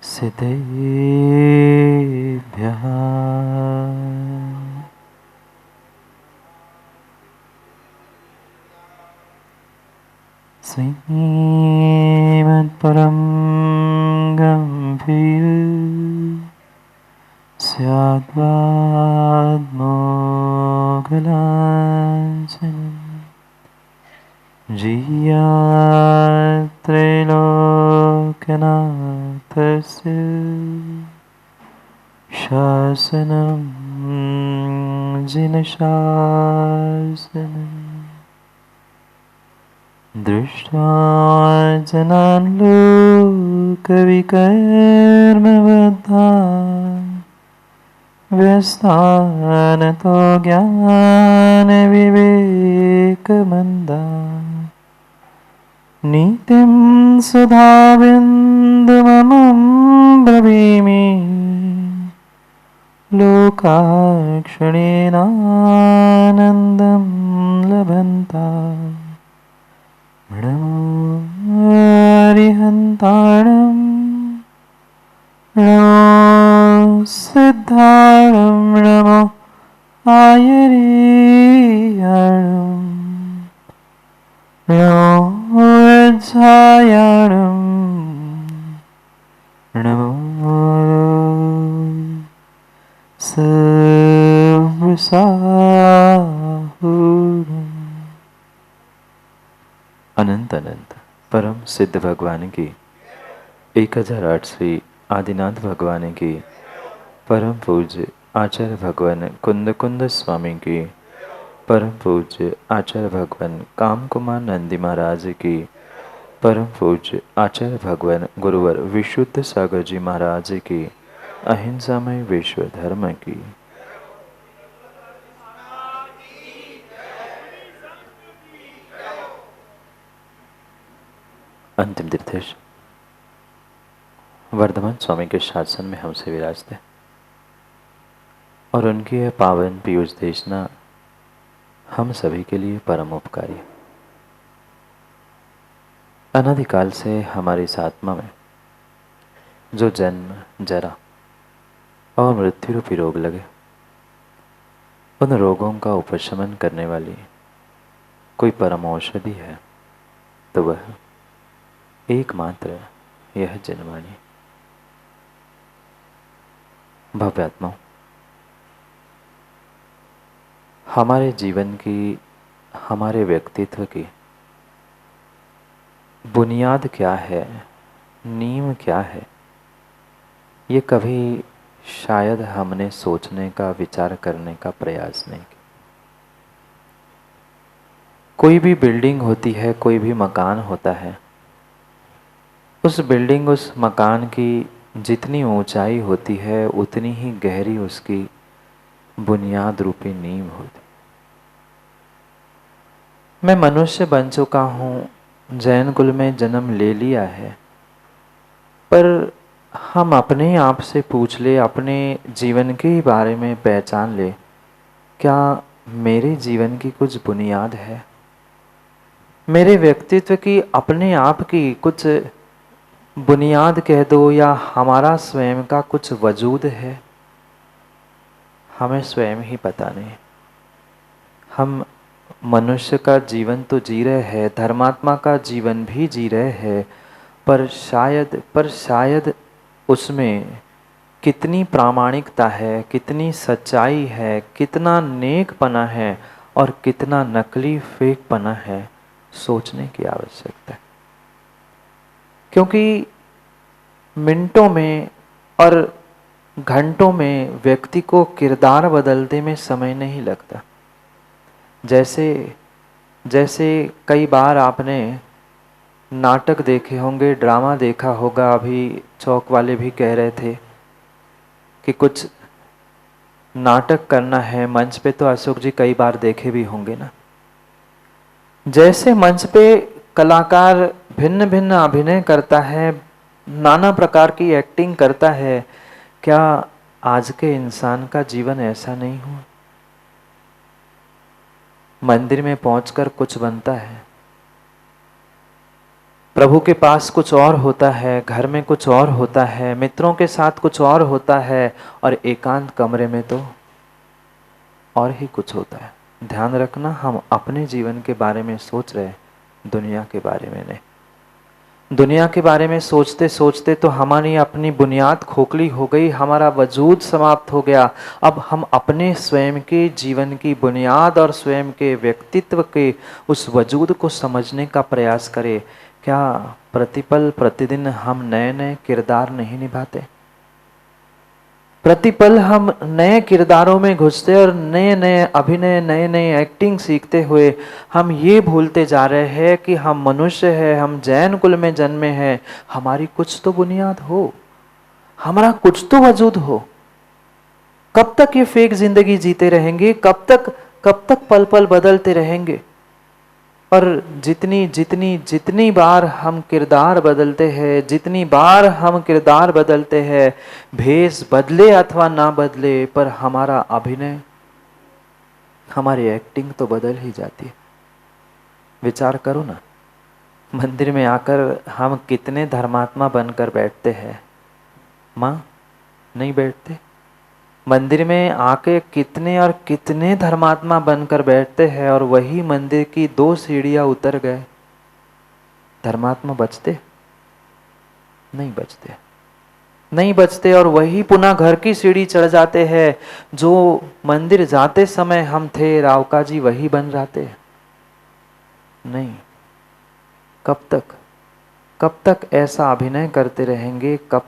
सिद्धेभ्यः श्रीमत्परं गम्भीर स्याद्वाद्मोघलाञ्छनं जियात्रैलोक्यनाथस्य शासनं जिनशासनम् दृष्ट्वा जनान् लोकविकर्मबद्धा व्यस्तानतो ज्ञानविवेकमन्दा नीतिं सुधाविन्दुममुं ब्रवीमि लोकाक्षणेनानन्दं लभन्ता हरिहन्ताणं नमो सिद्धाणं नमो आयर्याणं नमो वज्रायाणं नमो सर्वसाहुरम्। अनंत अनंत परम सिद्ध भगवान की 1008 श्री आदिनाथ भगवान की परम पूज्य आचार्य भगवान कुंद कुंद स्वामी की परम पूज्य आचार्य भगवान काम कुमार नंदी महाराज की परम पूज्य आचार्य भगवान गुरुवर विशुद्ध सागर जी महाराज की अहिंसामय विश्व धर्म की अंतिम तीर्थेश वर्धमान स्वामी के शासन में हमसे विराजते और उनकी यह पावन पीयूष देशना हम सभी के लिए परम उपकारी है। अनादिकाल से हमारी इस आत्मा में जो जन्म जरा और मृत्यु रूपी रोग लगे, उन रोगों का उपशमन करने वाली कोई परम औषधि है तो वह एकमात्र यह जनवाणी। भव्यात्माओं, हमारे जीवन की, हमारे व्यक्तित्व की बुनियाद क्या है, नींव क्या है, ये कभी शायद हमने सोचने का, विचार करने का प्रयास नहीं किया। कोई भी बिल्डिंग होती है, कोई भी मकान होता है, उस बिल्डिंग, उस मकान की जितनी ऊंचाई होती है उतनी ही गहरी उसकी बुनियाद रूपी नींव होती। मैं मनुष्य बन चुका हूँ, जैन कुल में जन्म ले लिया है, पर हम अपने आप से पूछ ले, अपने जीवन के बारे में पहचान ले, क्या मेरे जीवन की कुछ बुनियाद है? मेरे व्यक्तित्व की, अपने आप की कुछ बुनियाद कह दो, या हमारा स्वयं का कुछ वजूद है? हमें स्वयं ही पता नहीं। हम मनुष्य का जीवन तो जी रहे हैं, धर्मात्मा का जीवन भी जी रहे हैं, पर शायद उसमें कितनी प्रामाणिकता है, कितनी सच्चाई है, कितना नेकपना है और कितना नकली फेकपना है, सोचने की आवश्यकता है। क्योंकि मिनटों में और घंटों में व्यक्ति को किरदार बदलने में समय नहीं लगता। जैसे कई बार आपने नाटक देखे होंगे, ड्रामा देखा होगा। अभी चौक वाले भी कह रहे थे कि कुछ नाटक करना है मंच पे, तो अशोक जी कई बार देखे भी होंगे ना। जैसे मंच पे कलाकार भिन्न भिन्न अभिनय करता है, नाना प्रकार की एक्टिंग करता है, क्या आज के इंसान का जीवन ऐसा नहीं हुआ? मंदिर में पहुंचकर कुछ बनता है, प्रभु के पास कुछ और होता है, घर में कुछ और होता है, मित्रों के साथ कुछ और होता है, और एकांत कमरे में तो और ही कुछ होता है। ध्यान रखना, हम अपने जीवन के बारे में सोच रहे हैं, दुनिया के बारे में नहीं। दुनिया के बारे में सोचते सोचते तो हमारी अपनी बुनियाद खोखली हो गई, हमारा वजूद समाप्त हो गया। अब हम अपने स्वयं के जीवन की बुनियाद और स्वयं के व्यक्तित्व के उस वजूद को समझने का प्रयास करें। क्या प्रतिपल प्रतिदिन हम नए नए किरदार नहीं निभाते? प्रतिपल हम नए किरदारों में घुसते और नए नए अभिनय, नए नए एक्टिंग सीखते हुए हम ये भूलते जा रहे हैं कि हम मनुष्य हैं, हम जैन कुल में जन्मे हैं, हमारी कुछ तो बुनियाद हो, हमारा कुछ तो वजूद हो। कब तक ये फेक जिंदगी जीते रहेंगे? कब तक पल पल बदलते रहेंगे? और जितनी जितनी जितनी बार हम किरदार बदलते हैं, जितनी बार हम किरदार बदलते हैं, भेष बदले अथवा ना बदले, पर हमारा अभिनय, हमारी एक्टिंग तो बदल ही जाती है। विचार करो ना, मंदिर में आकर हम कितने धर्मात्मा बनकर बैठते हैं? माँ, नहीं बैठते? मंदिर में आके कितने और कितने धर्मात्मा बनकर बैठते हैं, और वही मंदिर की 2 सीढ़ियां उतर गए, धर्मात्मा बचते? नहीं बचते, नहीं बचते। और वही पुनः घर की सीढ़ी चढ़ जाते हैं। जो मंदिर जाते समय हम थे, रावका जी वही बन जाते? नहीं। कब तक ऐसा अभिनय करते रहेंगे? कब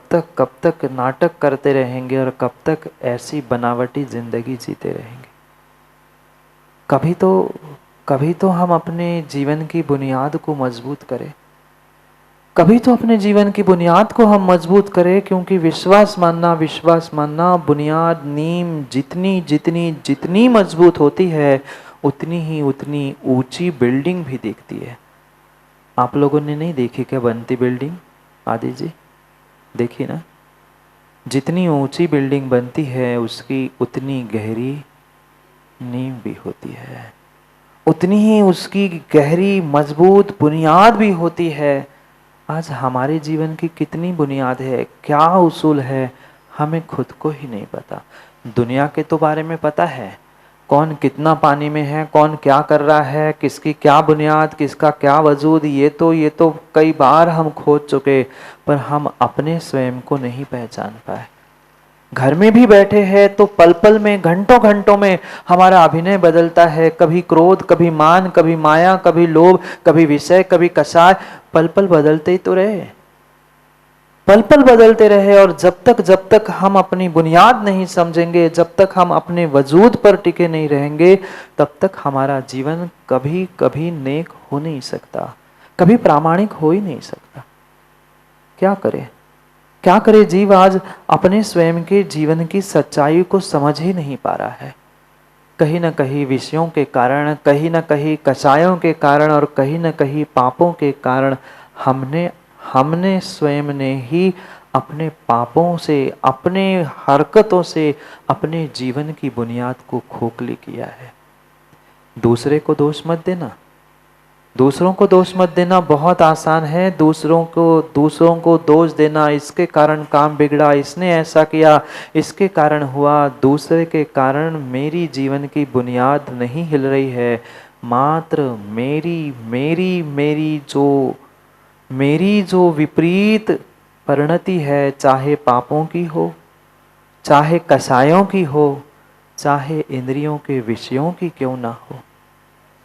तक नाटक करते रहेंगे? और कब तक ऐसी बनावटी जिंदगी जीते रहेंगे? कभी तो हम अपने जीवन की बुनियाद को मजबूत करें। कभी तो अपने जीवन की बुनियाद को हम मजबूत करें, क्योंकि विश्वास मानना बुनियाद, नींव जितनी जितनी जितनी मजबूत होती है, उतनी ऊंची बिल्डिंग भी दिखती है। आप लोगों ने नहीं देखी क्या बनती बिल्डिंग? आदि जी देखी ना? जितनी ऊंची बिल्डिंग बनती है, उसकी उतनी गहरी नींव भी होती है, उतनी ही उसकी गहरी मजबूत बुनियाद भी होती है। आज हमारे जीवन की कितनी बुनियाद है, क्या उसूल है, हमें खुद को ही नहीं पता। दुनिया के तो बारे में पता है, कौन कितना पानी में है, कौन क्या कर रहा है, किसकी क्या बुनियाद, किसका क्या वजूद, ये तो कई बार हम खोज चुके, पर हम अपने स्वयं को नहीं पहचान पाए। घर में भी बैठे हैं तो पल पल में, घंटों घंटों में हमारा अभिनय बदलता है। कभी क्रोध, कभी मान, कभी माया, कभी लोभ, कभी विषय, कभी कषाय, पल पल बदलते ही तो रहे, पल पल बदलते रहे। और जब तक हम अपनी बुनियाद नहीं समझेंगे, जब तक हम अपने वजूद पर टिके नहीं रहेंगे, तब तक हमारा जीवन कभी कभी नेक हो नहीं सकता, कभी प्रामाणिक हो ही नहीं सकता। क्या करे जीव आज अपने स्वयं के जीवन की सच्चाई को समझ ही नहीं पा रहा है। कहीं न कहीं विषयों के कारण, कहीं न कहीं कषायों के कारण, और कहीं न कहीं पापों के कारण हमने स्वयं ने ही अपने पापों से, अपने हरकतों से अपने जीवन की बुनियाद को खोखली किया है। दूसरे को दोष मत देना, दूसरों को दोष मत देना बहुत आसान है। दूसरों को दोष देना, इसके कारण काम बिगड़ा, इसने ऐसा किया, इसके कारण हुआ। दूसरे के कारण मेरी जीवन की बुनियाद नहीं हिल रही है, मात्र मेरी जो विपरीत परिणति है, चाहे पापों की हो, चाहे कषायों की हो, चाहे इंद्रियों के विषयों की क्यों ना हो,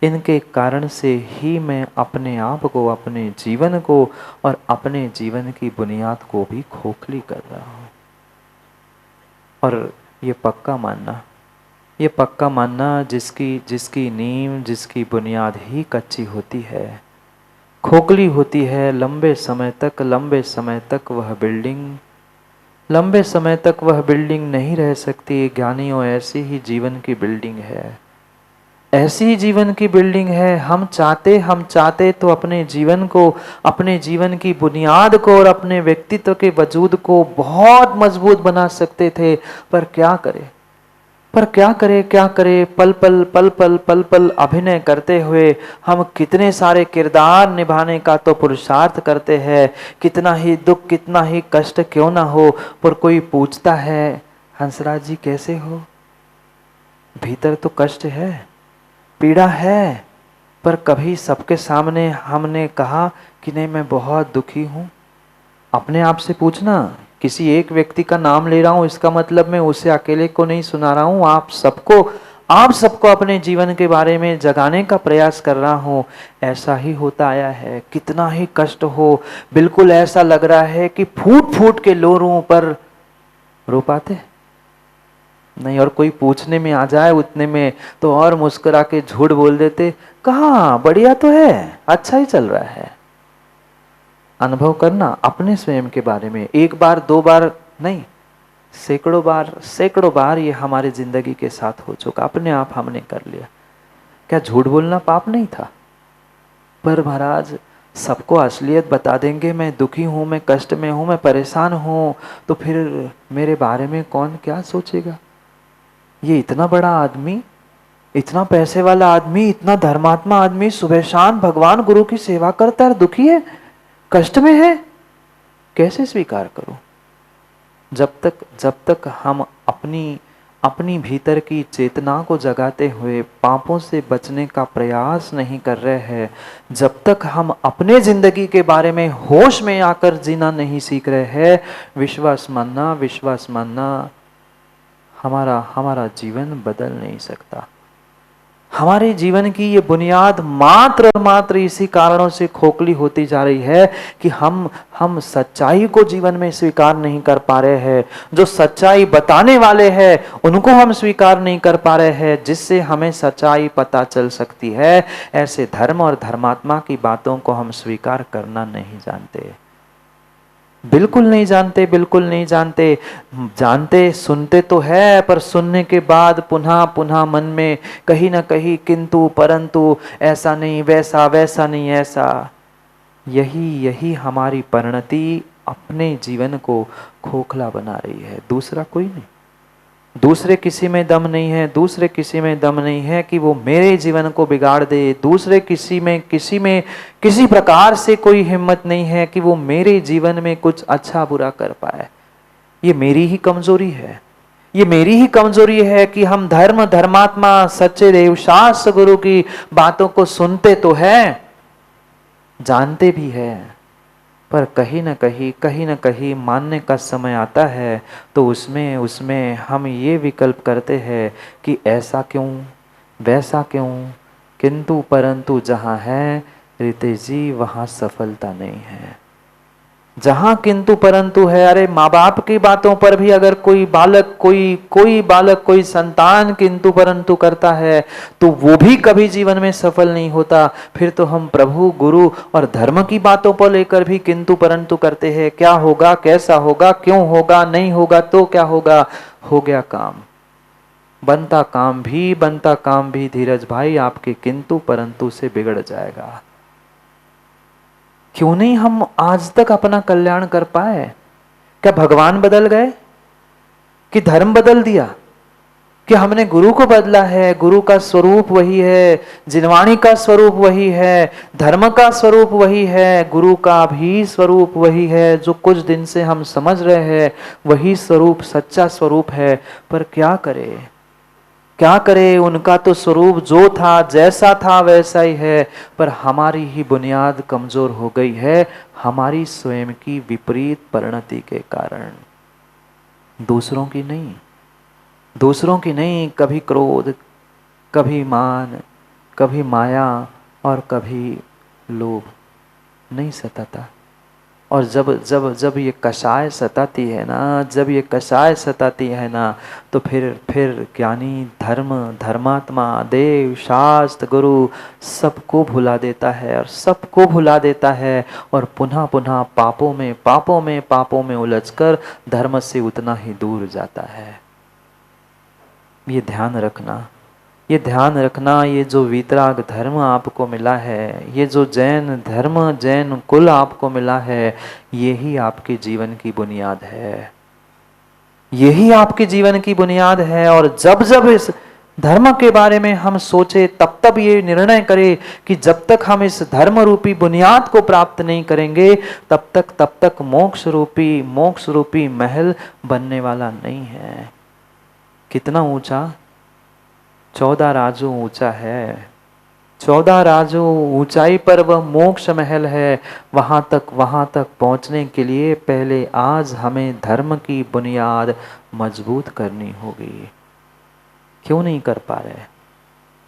इनके कारण से ही मैं अपने आप को, अपने जीवन को और अपने जीवन की बुनियाद को भी खोखली कर रहा हूँ। और ये पक्का मानना जिसकी नींव, जिसकी बुनियाद ही कच्ची होती है, खोखली होती है, लंबे समय तक वह बिल्डिंग नहीं रह सकती। ज्ञानियों, ऐसी ही जीवन की बिल्डिंग है, ऐसी ही जीवन की बिल्डिंग है। हम चाहते तो अपने जीवन को, अपने जीवन की बुनियाद को और अपने व्यक्तित्व के वजूद को बहुत मजबूत बना सकते थे, पर क्या करें? पर क्या करे, पल पल पल पल पल पल अभिनय करते हुए हम कितने सारे किरदार निभाने का तो पुरुषार्थ करते हैं, कितना ही दुख कितना ही कष्ट क्यों ना हो, पर कोई पूछता है हंसराज जी कैसे हो, भीतर तो कष्ट है, पीड़ा है, पर कभी सबके सामने हमने कहा कि नहीं मैं बहुत दुखी हूं। अपने आप से पूछना, किसी एक व्यक्ति का नाम ले रहा हूं इसका मतलब मैं उसे अकेले को नहीं सुना रहा हूं, आप सबको अपने जीवन के बारे में जगाने का प्रयास कर रहा हूं। ऐसा ही होता आया है, कितना ही कष्ट हो, बिल्कुल ऐसा लग रहा है कि फूट फूट के लोरों पर रो पाते नहीं, और कोई पूछने में आ जाए उतने में तो और मुस्कुरा के झूठ बोल देते, कहा बढ़िया तो है, अच्छा ही चल रहा है। अनुभव करना अपने स्वयं के बारे में, एक बार दो बार नहीं, सैकड़ों बार ये हमारे जिंदगी के साथ हो चुका, अपने आप हमने कर लिया। क्या झूठ बोलना पाप नहीं था? पर महाराज सबको असलियत बता देंगे, मैं दुखी हूं, मैं कष्ट में हूं, मैं परेशान हूं, तो फिर मेरे बारे में कौन क्या सोचेगा? ये इतना बड़ा आदमी, इतना पैसे वाला आदमी, इतना धर्मात्मा आदमी सुबह शाम भगवान गुरु की सेवा करता है, दुखी है, कष्ट में है, कैसे स्वीकार करूं? जब तक हम अपनी भीतर की चेतना को जगाते हुए पापों से बचने का प्रयास नहीं कर रहे हैं, जब तक हम अपने जिंदगी के बारे में होश में आकर जीना नहीं सीख रहे हैं, विश्वास मानना हमारा जीवन बदल नहीं सकता। हमारे जीवन की ये बुनियाद मात्र और मात्र इसी कारणों से खोखली होती जा रही है कि हम सच्चाई को जीवन में स्वीकार नहीं कर पा रहे हैं। जो सच्चाई बताने वाले हैं उनको हम स्वीकार नहीं कर पा रहे हैं, जिससे हमें सच्चाई पता चल सकती है। ऐसे धर्म और धर्मात्मा की बातों को हम स्वीकार करना नहीं जानते, बिल्कुल नहीं जानते, बिल्कुल नहीं जानते। जानते सुनते तो है, पर सुनने के बाद पुनः पुनः मन में कहीं ना कहीं किंतु परंतु, ऐसा नहीं वैसा, वैसा नहीं ऐसा। यही हमारी परिणति अपने जीवन को खोखला बना रही है, दूसरा कोई नहीं। दूसरे किसी में दम नहीं है, दूसरे किसी में दम नहीं है कि वो मेरे जीवन को बिगाड़ दे। दूसरे किसी में किसी प्रकार से कोई हिम्मत नहीं है कि वो मेरे जीवन में कुछ अच्छा बुरा कर पाए। ये मेरी ही कमजोरी है, ये मेरी ही कमजोरी है कि हम धर्मात्मा सच्चे देव शास्त्र गुरु की बातों को सुनते तो है, जानते भी है, पर कहीं न कहीं मानने का समय आता है तो उसमें हम ये विकल्प करते हैं कि ऐसा क्यों, वैसा क्यों, किंतु परंतु जहाँ है रितेश जी वहाँ सफलता नहीं है। जहाँ किंतु परंतु है, अरे माँ बाप की बातों पर भी अगर कोई बालक कोई संतान किंतु परंतु करता है तो वो भी कभी जीवन में सफल नहीं होता। फिर तो हम प्रभु गुरु और धर्म की बातों पर लेकर भी किंतु परंतु करते हैं, क्या होगा, कैसा होगा, क्यों होगा, नहीं होगा तो क्या होगा। हो गया काम, बनता काम भी धीरज भाई आपके किंतु परंतु से बिगड़ जाएगा। क्यों नहीं हम आज तक अपना कल्याण कर पाए? क्या भगवान बदल गए कि धर्म बदल दिया, कि हमने गुरु को बदला है? गुरु का स्वरूप वही है, जिनवाणी का स्वरूप वही है, धर्म का स्वरूप वही है, गुरु का भी स्वरूप वही है। जो कुछ दिन से हम समझ रहे हैं वही स्वरूप सच्चा स्वरूप है, पर क्या करे, उनका तो स्वरूप जो था जैसा था वैसा ही है, पर हमारी ही बुनियाद कमजोर हो गई है, हमारी स्वयं की विपरीत परिणति के कारण। दूसरों की नहीं, कभी क्रोध, कभी मान, कभी माया और कभी लोभ नहीं सताता। और जब ये कषाय सताती है ना, तो फिर ज्ञानी धर्मात्मा देव शास्त्र गुरु सबको भुला देता है और पुनः पापों में उलझकर धर्म से उतना ही दूर जाता है। ये ध्यान रखना, ये जो वीतराग धर्म आपको मिला है, ये जो जैन कुल आपको मिला है, यही आपके जीवन की बुनियाद है। यही आपके जीवन की बुनियाद है। और जब जब इस धर्म के बारे में हम सोचे, तब तब ये निर्णय करें कि जब तक हम इस धर्म रूपी बुनियाद को प्राप्त नहीं करेंगे, तब तक मोक्ष रूपी महल बनने वाला नहीं है। कितना ऊंचा? 14 राजू ऊंचा है। 14 राजू ऊंचाई पर वह मोक्ष महल है। वहां तक पहुंचने के लिए पहले आज हमें धर्म की बुनियाद मजबूत करनी होगी। क्यों नहीं कर पा रहे?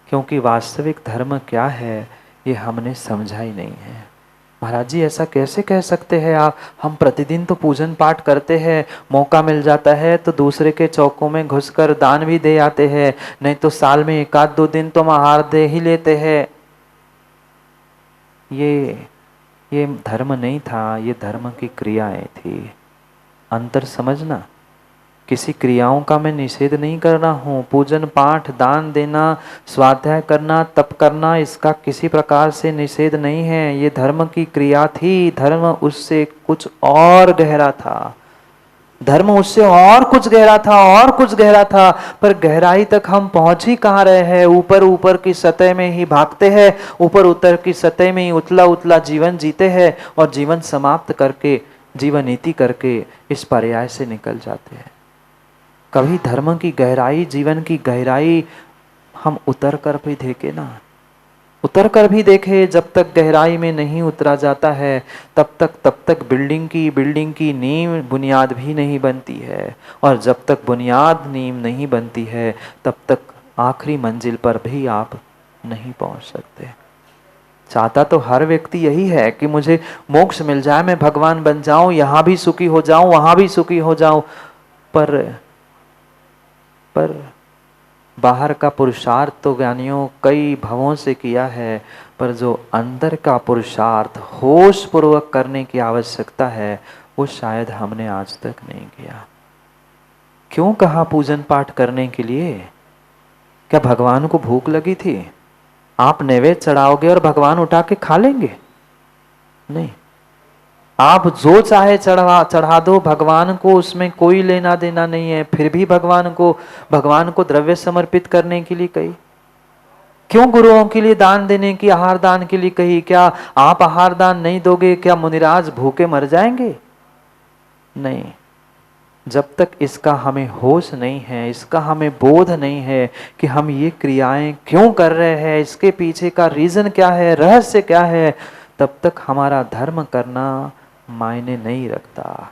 क्योंकि वास्तविक धर्म क्या है ये हमने समझा ही नहीं है। महाराज जी ऐसा कैसे कह सकते हैं आप? हम प्रतिदिन तो पूजन पाठ करते हैं, मौका मिल जाता है तो दूसरे के चौकों में घुसकर दान भी दे आते हैं, नहीं तो साल में 1-2 दिन तो हम आहार दे ही लेते हैं। ये धर्म नहीं था, ये धर्म की क्रियाएं थी। अंतर समझना। किसी क्रियाओं का मैं निषेध नहीं कर रहा हूँ। पूजन पाठ, दान देना, स्वाध्याय करना, तप करना, इसका किसी प्रकार से निषेध नहीं है। ये धर्म की क्रिया थी। धर्म उससे कुछ और गहरा था। धर्म उससे और कुछ गहरा था, और कुछ गहरा था। पर गहराई तक हम पहुंच ही कहाँ रहे हैं? ऊपर ऊपर की सतह में ही भागते हैं, ऊपर की सतह में ही उतला उतला जीवन जीते हैं, और जीवन समाप्त करके, जीवन नीति करके इस पर्याय से निकल जाते हैं। कभी धर्म की गहराई, जीवन की गहराई हम उतर कर भी देखे ना, उतर कर भी देखे। जब तक गहराई में नहीं उतरा जाता है, तब तक बिल्डिंग की नींव, बुनियाद भी नहीं बनती है। और जब तक बुनियाद नींव नहीं बनती है, तब तक आखिरी मंजिल पर भी आप नहीं पहुंच सकते। चाहता तो हर व्यक्ति यही है कि मुझे मोक्ष मिल जाए, मैं भगवान बन जाऊं, यहां भी सुखी हो जाऊं, वहां भी सुखी हो जाऊं। पर बाहर का पुरुषार्थ तो ज्ञानियों कई भवों से किया है, पर जो अंदर का पुरुषार्थ होश पूर्वक करने की आवश्यकता है, वो शायद हमने आज तक नहीं किया। क्यों कहा पूजन पाठ करने के लिए? क्या भगवान को भूख लगी थी? आप नैवेद्य चढ़ाओगे और भगवान उठा के खा लेंगे? नहीं। आप जो चाहे चढ़ा दो, भगवान को उसमें कोई लेना देना नहीं है। फिर भी भगवान को द्रव्य समर्पित करने के लिए कही। क्यों गुरुओं के लिए दान देने की, आहार दान के लिए कही? क्या आप आहार दान नहीं दोगे, क्या मुनिराज भूखे मर जाएंगे? नहीं। जब तक इसका हमें होश नहीं है, इसका हमें बोध नहीं है कि हम ये क्रियाएं क्यों कर रहे हैं, इसके पीछे का रीजन क्या है, रहस्य क्या है, तब तक हमारा धर्म करना मायने नहीं रखता।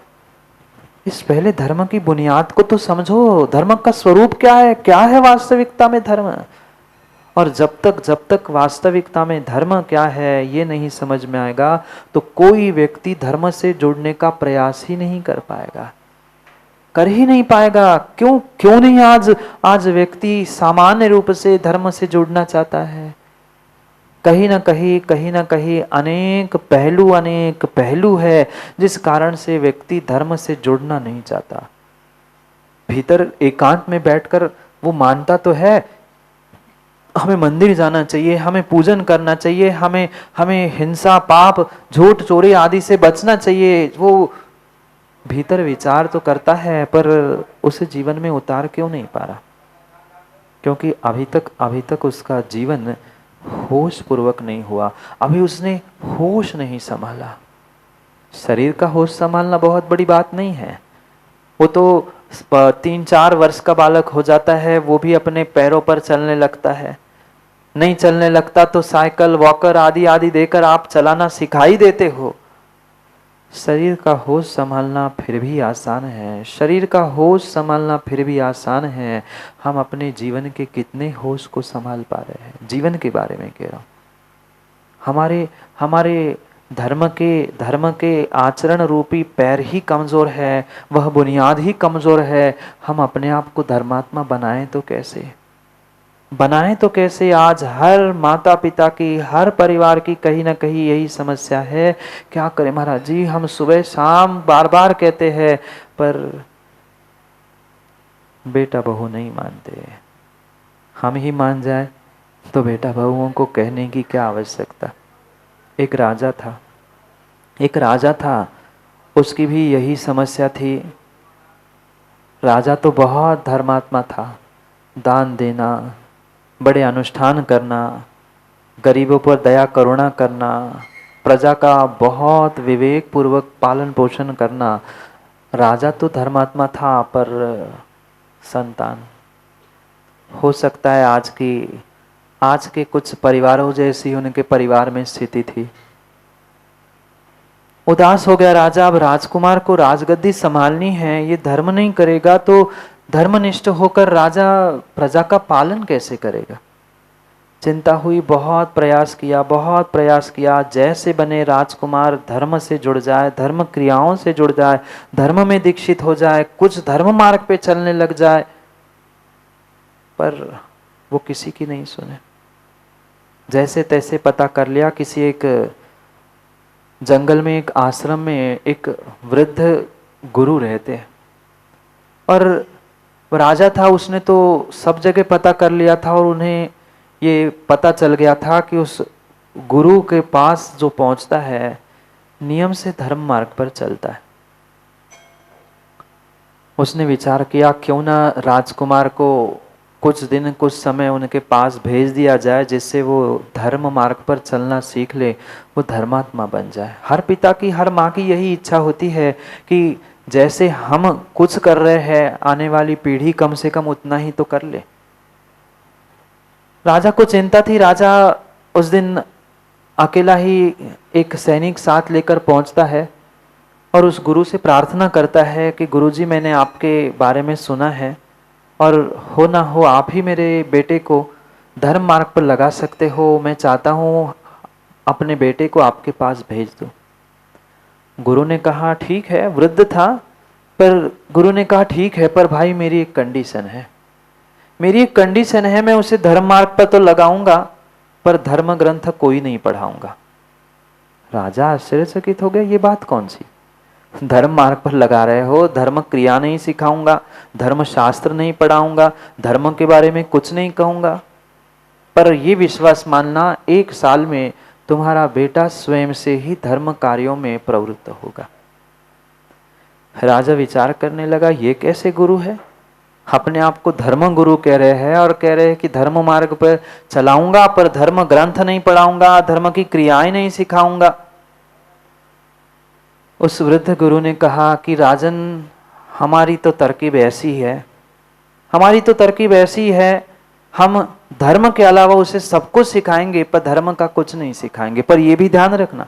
इस पहले धर्म की बुनियाद को तो समझो। धर्म का स्वरूप क्या है? क्या है वास्तविकता में धर्म? और जब तक वास्तविकता में धर्म क्या है ये नहीं समझ में आएगा, तो कोई व्यक्ति धर्म से जुड़ने का प्रयास ही नहीं कर पाएगा, कर ही नहीं पाएगा। क्यों नहीं आज व्यक्ति सामान्य रूप से धर्म से जुड़ना चाहता है? कहीं ना कहीं अनेक पहलू है जिस कारण से व्यक्ति धर्म से जुड़ना नहीं चाहता। भीतर एकांत में बैठकर वो मानता तो है हमें मंदिर जाना चाहिए, हमें पूजन करना चाहिए, हमें हिंसा, पाप, झूठ, चोरी आदि से बचना चाहिए। वो भीतर विचार तो करता है, पर उसे जीवन में उतार क्यों नहीं पा रहा? क्योंकि अभी तक उसका जीवन होश पूर्वक नहीं हुआ। अभी उसने होश नहीं संभाला। शरीर का होश संभालना बहुत बड़ी बात नहीं है। वो तो 3-4 वर्ष का बालक हो जाता है, वो भी अपने पैरों पर चलने लगता है। नहीं चलने लगता तो साइकिल, वॉकर आदि देकर आप चलाना सिखा ही देते हो। शरीर का होश संभालना फिर भी आसान है, शरीर का होश संभालना फिर भी आसान है। हम अपने जीवन के कितने होश को संभाल पा रहे हैं? जीवन के बारे में कह रहा हूँ। हमारे धर्म के आचरण रूपी पैर ही कमजोर है, वह बुनियाद ही कमजोर है। हम अपने आप को धर्मात्मा बनाएं तो कैसे? आज हर माता पिता की, हर परिवार की कहीं ना कहीं यही समस्या है। क्या करें महाराज जी, हम सुबह शाम बार बार कहते हैं, पर बेटा बहू नहीं मानते। हम ही मान जाए तो बेटा बहुओं को कहने की क्या आवश्यकता? एक राजा था, उसकी भी यही समस्या थी। राजा तो बहुत धर्मात्मा था, दान देना, बड़े अनुष्ठान करना, गरीबों पर दया करुणा करना, प्रजा का बहुत विवेक पूर्वक पालन पोषण करना। राजा तो धर्मात्मा था, पर संतान, हो सकता है आज के कुछ परिवारों जैसी उनके परिवार में स्थिति थी। उदास हो गया राजा। अब राजकुमार को राजगद्दी संभालनी है, ये धर्म नहीं करेगा तो धर्मनिष्ठ होकर राजा प्रजा का पालन कैसे करेगा। चिंता हुई, बहुत प्रयास किया, जैसे बने राजकुमार धर्म से जुड़ जाए, धर्म क्रियाओं से जुड़ जाए, धर्म में दीक्षित हो जाए, कुछ धर्म मार्ग पे चलने लग जाए, पर वो किसी की नहीं सुने। जैसे तैसे पता कर लिया, किसी एक जंगल में, एक आश्रम में एक वृद्ध गुरु रहते हैं, और राजा था, उसने तो सब जगह पता कर लिया था, और उन्हें ये पता चल गया था कि उस गुरु के पास जो पहुंचता है नियम से धर्म मार्ग पर चलता है। उसने विचार किया, क्यों ना राजकुमार को कुछ दिन कुछ समय उनके पास भेज दिया जाए, जिससे वो धर्म मार्ग पर चलना सीख ले, वो धर्मात्मा बन जाए। हर पिता की, हर माँ की यही इच्छा होती है कि जैसे हम कुछ कर रहे हैं, आने वाली पीढ़ी कम से कम उतना ही तो कर ले। राजा को चिंता थी। राजा उस दिन अकेला ही एक सैनिक साथ लेकर पहुंचता है और उस गुरु से प्रार्थना करता है कि गुरुजी, मैंने आपके बारे में सुना है, और हो ना हो आप ही मेरे बेटे को धर्म मार्ग पर लगा सकते हो। मैं चाहता हूँ अपने बेटे को आपके पास भेज दो। गुरु ने कहा ठीक है, वृद्ध था, पर गुरु ने कहा ठीक है, पर भाई मेरी एक कंडीशन है, मैं उसे धर्म मार्ग पर तो लगाऊंगा, पर धर्म ग्रंथ कोई नहीं पढ़ाऊंगा। राजा आश्चर्यचकित हो गया, ये बात कौन सी, धर्म मार्ग पर लगा रहे हो, धर्म क्रिया नहीं सिखाऊंगा, धर्म शास्त्र नहीं पढ़ाऊंगा, धर्म के बारे में कुछ नहीं कहूंगा, पर यह विश्वास मानना 1 साल में तुम्हारा बेटा स्वयं से ही धर्म कार्यों में प्रवृत्त होगा। राजा विचार करने लगा, ये कैसे गुरु है, अपने आप को धर्म गुरु कह रहे हैं और कह रहे हैं कि धर्म मार्ग पर चलाऊंगा, पर धर्म ग्रंथ नहीं पढ़ाऊंगा, धर्म की क्रियाएं नहीं सिखाऊंगा। उस वृद्ध गुरु ने कहा कि राजन, हमारी तो तरकीब ऐसी है, हम धर्म के अलावा उसे सब कुछ सिखाएंगे, पर धर्म का कुछ नहीं सिखाएंगे। पर यह भी ध्यान रखना,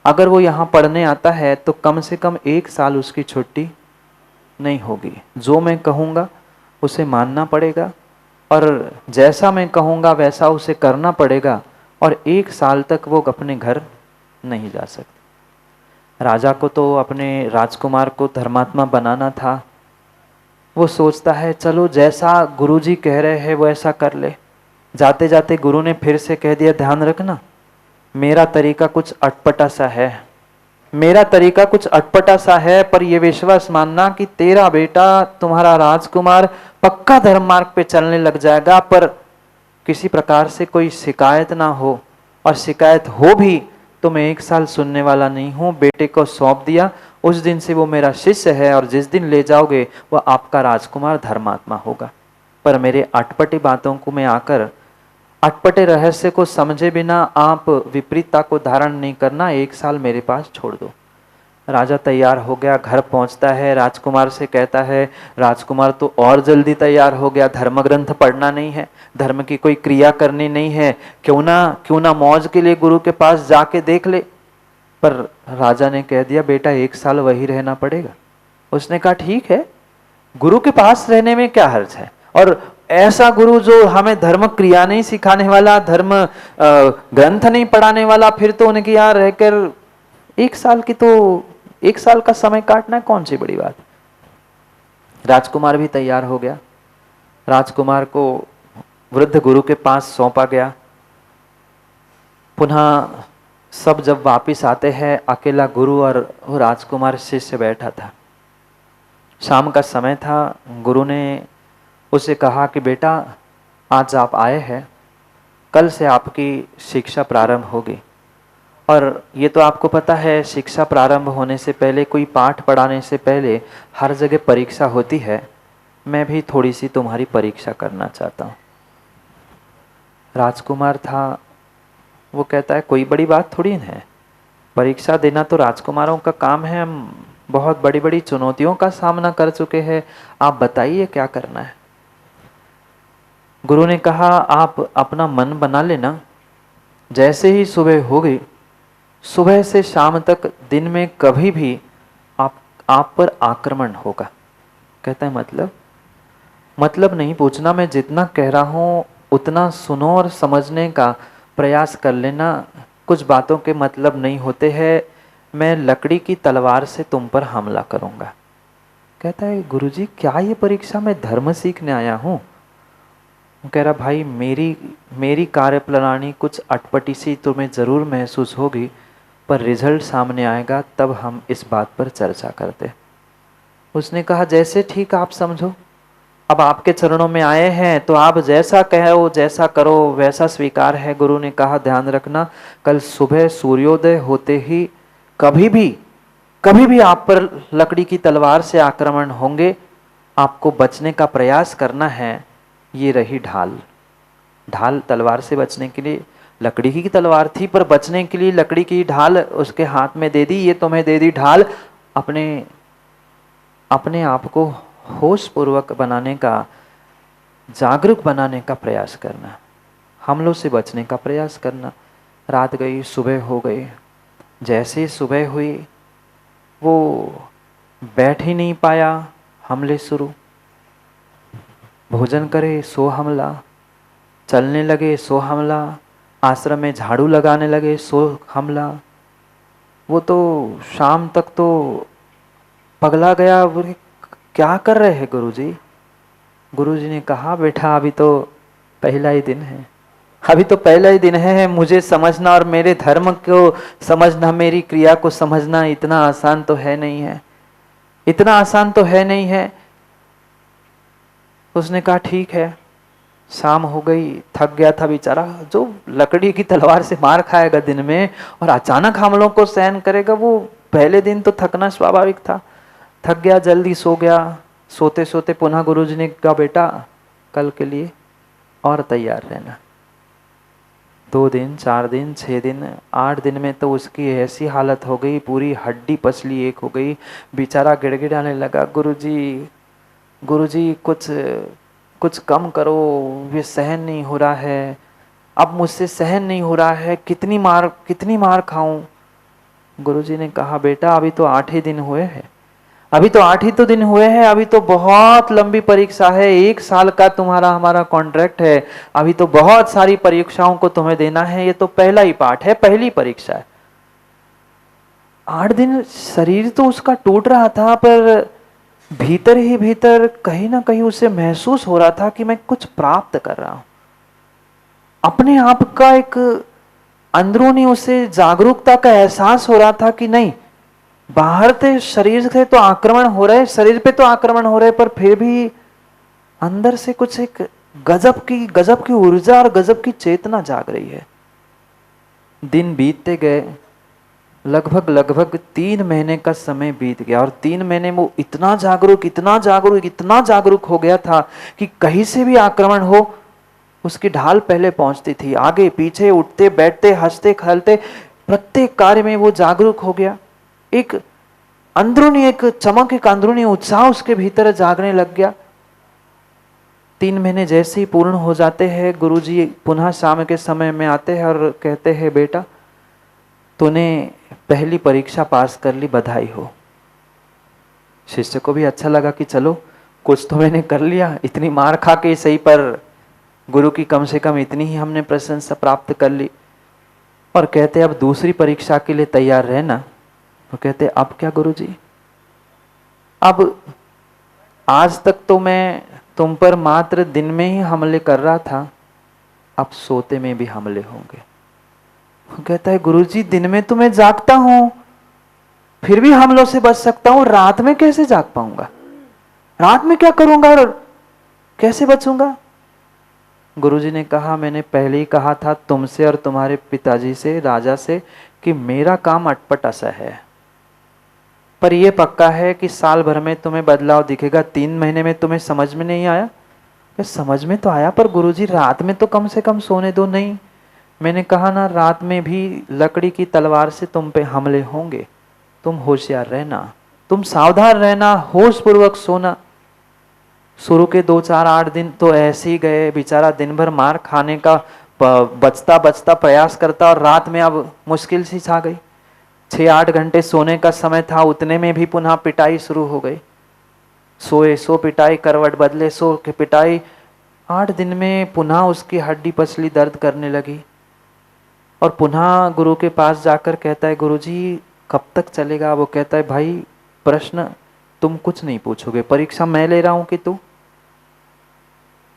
अगर वो यहाँ पढ़ने आता है तो कम से कम 1 साल उसकी छुट्टी नहीं होगी। जो मैं कहूँगा उसे मानना पड़ेगा, और जैसा मैं कहूँगा वैसा उसे करना पड़ेगा, और 1 साल तक वो अपने घर नहीं जा सकते। राजा को तो अपने राजकुमार को धर्मात्मा बनाना था। वो सोचता है चलो जैसा गुरुजी कह रहे हैं वो ऐसा कर ले। जाते जाते गुरु ने फिर से कह दिया, ध्यान रखना, मेरा तरीका कुछ अटपटा सा है, पर यह विश्वास मानना कि तेरा बेटा, तुम्हारा राजकुमार पक्का धर्म मार्ग पे चलने लग जाएगा, पर किसी प्रकार से कोई शिकायत ना हो, और शिकायत हो भी तो मैं 1 साल सुनने वाला नहीं हूँ। बेटे को सौंप दिया, उस दिन से वो मेरा शिष्य है, और जिस दिन ले जाओगे वह आपका राजकुमार धर्मात्मा होगा। पर मेरे अटपटी बातों को में आकर, अटपटे रहस्य को समझे बिना आप विपरीतता को धारण नहीं करना, 1 साल मेरे पास छोड़ दो। राजा तैयार हो गया, घर पहुंचता है, राजकुमार से कहता है। राजकुमार तो और जल्दी तैयार हो गया, धर्म ग्रंथ पढ़ना नहीं है, धर्म की कोई क्रिया करनी नहीं है, क्यों ना मौज के लिए गुरु के पास जाके देख ले। पर राजा ने कह दिया, बेटा 1 साल वही रहना पड़ेगा। उसने कहा ठीक है, गुरु के पास रहने में क्या हर्ज है, और ऐसा गुरु जो हमें धर्म क्रिया नहीं सिखाने वाला, धर्म ग्रंथ नहीं पढ़ाने वाला, फिर तो उनके यहाँ रहकर 1 साल का समय काटना कौन सी बड़ी बात। राजकुमार भी तैयार हो गया, राजकुमार को वृद्ध गुरु के पास सौंपा गया। पुनः सब जब वापिस आते हैं, अकेला गुरु और राजकुमार शिष्य बैठा था। शाम का समय था। गुरु ने उसे कहा कि बेटा, आज आप आए हैं, कल से आपकी शिक्षा प्रारंभ होगी, और ये तो आपको पता है शिक्षा प्रारंभ होने से पहले, कोई पाठ पढ़ाने से पहले हर जगह परीक्षा होती है। मैं भी थोड़ी सी तुम्हारी परीक्षा करना चाहता हूँ। राजकुमार था, वो कहता है कोई बड़ी बात थोड़ी है, परीक्षा देना तो राजकुमारों का काम है, हम बहुत बड़ी बड़ी चुनौतियों का सामना कर चुके हैं, आप बताइए क्या करना है। गुरु ने कहा आप अपना मन बना लेना, जैसे ही सुबह हो गई, सुबह से शाम तक दिन में कभी भी आप पर आक्रमण होगा। कहता है मतलब नहीं पूछना, मैं जितना कह रहा हूँ उतना सुनो और समझने का प्रयास कर लेना, कुछ बातों के मतलब नहीं होते हैं, मैं लकड़ी की तलवार से तुम पर हमला करूँगा। कहता है गुरुजी क्या ये परीक्षा, मैं धर्म सीखने आया हूँ। वो कह रहा भाई मेरी कार्य प्रणाली कुछ अटपटी सी तुम्हें ज़रूर महसूस होगी, पर रिजल्ट सामने आएगा तब हम इस बात पर चर्चा करते। उसने कहा जैसे ठीक आप समझो, अब आपके चरणों में आए हैं तो आप जैसा कहो जैसा करो वैसा स्वीकार है। गुरु ने कहा ध्यान रखना, कल सुबह सूर्योदय होते ही कभी भी आप पर लकड़ी की तलवार से आक्रमण होंगे, आपको बचने का प्रयास करना है। ये रही ढाल तलवार से बचने के लिए, लकड़ी की तलवार थी पर बचने के लिए लकड़ी की ढाल उसके हाथ में दे दी। ये तुम्हें दे दी ढाल, अपने आप को होश पूर्वक बनाने का, जागरूक बनाने का प्रयास करना, हमलों से बचने का प्रयास करना। रात गई, सुबह हो गई। जैसे सुबह हुई वो बैठ ही नहीं पाया, हमले शुरू। भोजन करे सो हमला, चलने लगे सो हमला, आश्रम में झाड़ू लगाने लगे सो हमला। वो तो शाम तक तो पगला गया, बोले क्या कर रहे हैं गुरुजी। गुरुजी ने कहा बेटा अभी तो पहला ही दिन है, अभी तो पहला ही दिन है, मुझे समझना और मेरे धर्म को समझना, मेरी क्रिया को समझना इतना आसान तो है नहीं है, इतना आसान तो है नहीं है। उसने कहा ठीक है। शाम हो गई, थक गया था बेचारा, जो लकड़ी की तलवार से मार खाएगा दिन में और अचानक हमलों को सहन करेगा, वो पहले दिन तो थकना स्वाभाविक था। थक गया, जल्दी सो गया। सोते सोते पुनः गुरुजी ने कहा बेटा कल के लिए और तैयार रहना। 2 दिन, 4 दिन, 6 दिन, 8 दिन में तो उसकी ऐसी हालत हो गई, पूरी हड्डी पसली एक हो गई। बेचारा गिड़गिड़ाने लगा, गुरुजी कुछ कम करो, ये सहन नहीं हो रहा है, अब मुझसे सहन नहीं हो रहा है, कितनी मार खाऊं। गुरुजी ने कहा बेटा अभी तो 8 ही दिन हुए हैं, अभी तो 8 ही तो दिन हुए हैं, अभी तो बहुत लंबी परीक्षा है, 1 साल का तुम्हारा हमारा कॉन्ट्रैक्ट है, अभी तो बहुत सारी परीक्षाओं को तुम्हें देना है, ये तो पहला ही पाठ है, पहली परीक्षा है। 8 दिन शरीर तो उसका टूट रहा था, पर भीतर ही भीतर कहीं ना कहीं उसे महसूस हो रहा था कि मैं कुछ प्राप्त कर रहा हूं। अपने आप का एक अंदरूनी उसे जागरूकता का एहसास हो रहा था कि नहीं, बाहर से शरीर से तो आक्रमण हो रहे, शरीर पे तो आक्रमण हो रहे, पर फिर भी अंदर से कुछ एक गजब की ऊर्जा और गजब की चेतना जाग रही है। दिन बीतते गए, लगभग 3 महीने का समय बीत गया और 3 महीने में वो इतना जागरूक हो गया था कि कहीं से भी आक्रमण हो उसकी ढाल पहले पहुंचती थी, आगे पीछे, उठते बैठते, हंसते खेलते, प्रत्येक कार्य में वो जागरूक हो गया। एक अंदरूनी एक चमक, एक अंदरूनी उत्साह उसके भीतर जागने लग गया। 3 महीने जैसे ही पूर्ण हो जाते हैं, गुरुजी पुनः शाम के समय में आते हैं और कहते हैं बेटा तूने पहली परीक्षा पास कर ली, बधाई हो। शिष्य को भी अच्छा लगा कि चलो कुछ तो मैंने कर लिया, इतनी मार खा के सही पर गुरु की कम से कम इतनी ही हमने प्रशंसा प्राप्त कर ली। और कहते अब दूसरी परीक्षा के लिए तैयार रहना। तो कहते अब क्या गुरुजी, अब आज तक तो मैं तुम पर मात्र दिन में ही हमले कर रहा था, अब सोते में भी हमले होंगे। वो कहता है गुरुजी दिन में तो मैं जागता हूं, फिर भी हमलों से बच सकता हूं, रात में कैसे जाग पाऊंगा, रात में क्या करूंगा और कैसे बचूंगा। गुरुजी ने कहा मैंने पहले ही कहा था तुमसे और तुम्हारे पिताजी से, राजा से, कि मेरा काम अटपटा सा है, पर ये पक्का है कि साल भर में तुम्हें बदलाव दिखेगा, 3 महीने में तुम्हें समझ में नहीं आया? समझ में तो आया, पर गुरुजी रात में तो कम से कम सोने दो। नहीं, मैंने कहा ना, रात में भी लकड़ी की तलवार से तुम पे हमले होंगे, तुम होशियार रहना, तुम सावधान रहना, होश पूर्वक सोना। शुरू के 2 4 8 दिन तो ऐसे ही गए, बेचारा दिन भर मार खाने का बचता बचता प्रयास करता, और रात में अब मुश्किल सी छा गई। 6 8 घंटे सोने का समय था, उतने में भी पुनः पिटाई शुरू हो गई। सोए सो पिटाई, करवट बदले सो के पिटाई। 8 दिन में पुनः उसकी हड्डी पसली दर्द करने लगी, और पुनः गुरु के पास जाकर कहता है, गुरुजी कब तक चलेगा? वो कहता है, भाई प्रश्न तुम कुछ नहीं पूछोगे, परीक्षा मैं ले रहा हूं कि तू?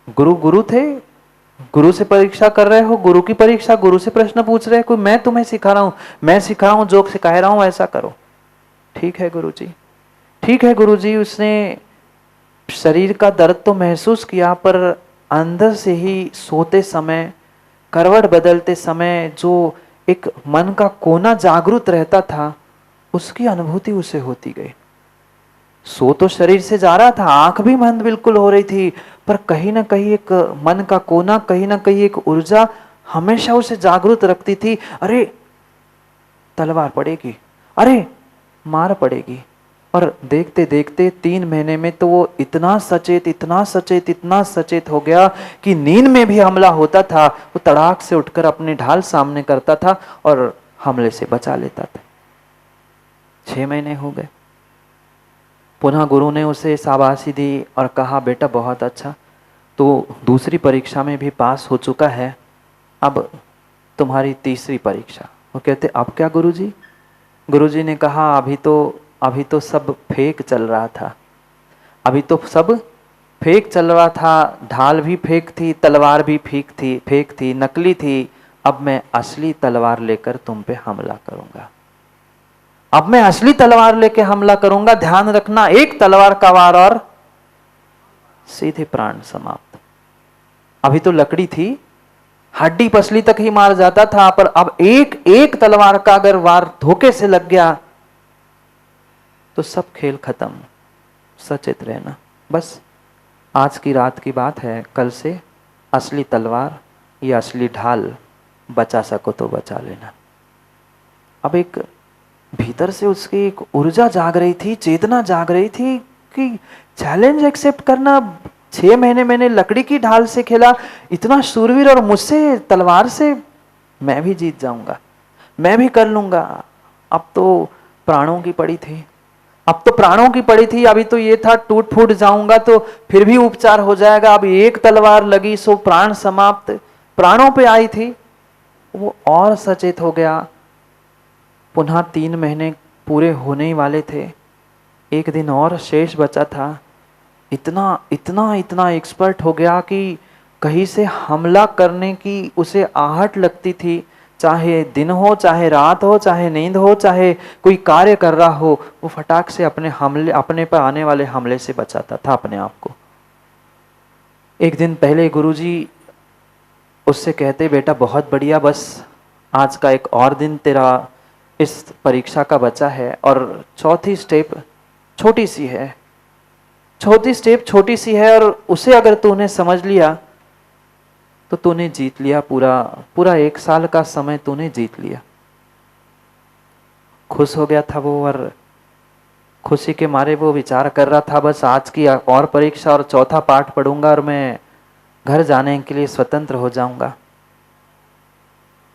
गुरु गुरु थे, गुरु से परीक्षा कर रहे हो, गुरु की परीक्षा, गुरु से प्रश्न पूछ रहे हो। कोई मैं तुम्हें सिखा रहा हूं, मैं सिखा रहा हूं, जो सिखा रहा हूं ऐसा करो। ठीक है गुरुजी, ठीक है गुरुजी। उसने शरीर का दर्द तो महसूस किया, पर अंदर से ही सोते समय, करवट बदलते समय जो एक मन का कोना जागृत रहता था, उसकी अनुभूति उसे होती गई। सो तो शरीर से जा रहा था, आंख भी बंद बिल्कुल हो रही थी, पर कहीं ना कहीं एक मन का कोना, कहीं ना कहीं एक ऊर्जा हमेशा उसे जागृत रखती थी। अरे तलवार पड़ेगी, अरे मार पड़ेगी। और देखते देखते 3 महीने में तो वो इतना सचेत, इतना सचेत, इतना सचेत हो गया कि नींद में भी हमला होता था, वो तड़ाक से उठकर अपनी ढाल सामने करता था और हमले से बचा लेता था। 6 महीने हो गए। पुनः गुरु ने उसे शाबाशी दी और कहा, बेटा बहुत अच्छा, तो दूसरी परीक्षा में भी पास हो चुका है, अब तुम्हारी तीसरी परीक्षा। वो कहते, अब क्या गुरुजी? गुरुजी ने कहा, अभी तो सब फेक चल रहा था, अभी तो सब फेक चल रहा था, ढाल भी फेक थी, तलवार भी फेक थी, नकली थी। अब मैं असली तलवार लेकर तुम पे हमला करूंगा, अब मैं असली तलवार लेके हमला करूंगा। ध्यान रखना, एक तलवार का वार और सीधे प्राण समाप्त। अभी तो लकड़ी थी, हड्डी पसली तक ही मार जाता था, पर अब एक तलवार का अगर वार धोखे से लग गया तो सब खेल खत्म। सचेत रहना। बस आज की रात की बात है, कल से असली तलवार या असली ढाल बचा सको तो बचा लेना। अब एक भीतर से उसकी एक ऊर्जा जाग रही थी, चेतना जाग रही थी कि चैलेंज एक्सेप्ट करना। 6 महीने मैंने लकड़ी की ढाल से खेला, इतना शूरवीर, और मुझसे तलवार से मैं भी जीत जाऊंगा, मैं भी कर लूंगा। अब तो प्राणों की पड़ी थी, अब तो प्राणों की पड़ी थी। अभी तो ये था टूट फूट जाऊंगा तो फिर भी उपचार हो जाएगा, अब एक तलवार लगी सो प्राण समाप्त, प्राणों पे आई थी। वो और सचेत हो गया। पुनः 3 महीने पूरे होने ही वाले थे, एक दिन और शेष बचा था। इतना इतना इतना एक्सपर्ट हो गया कि कहीं से हमला करने की उसे आहट लगती थी, चाहे दिन हो, चाहे रात हो, चाहे नींद हो, चाहे कोई कार्य कर रहा हो, वो फटाक से अपने पर आने वाले हमले से बचाता था अपने आप को। एक दिन पहले गुरुजी उससे कहते, बेटा बहुत बढ़िया, बस आज का एक और दिन तेरा इस परीक्षा का बचा है, और चौथी स्टेप छोटी सी है, छोटी सी है, और उसे अगर तूने समझ लिया तो तूने जीत लिया, पूरा 1 साल का समय तूने जीत लिया। खुश हो गया था वो, और खुशी के मारे वो विचार कर रहा था, बस आज की और परीक्षा और चौथा पाठ पढ़ूंगा और मैं घर जाने के लिए स्वतंत्र हो जाऊंगा।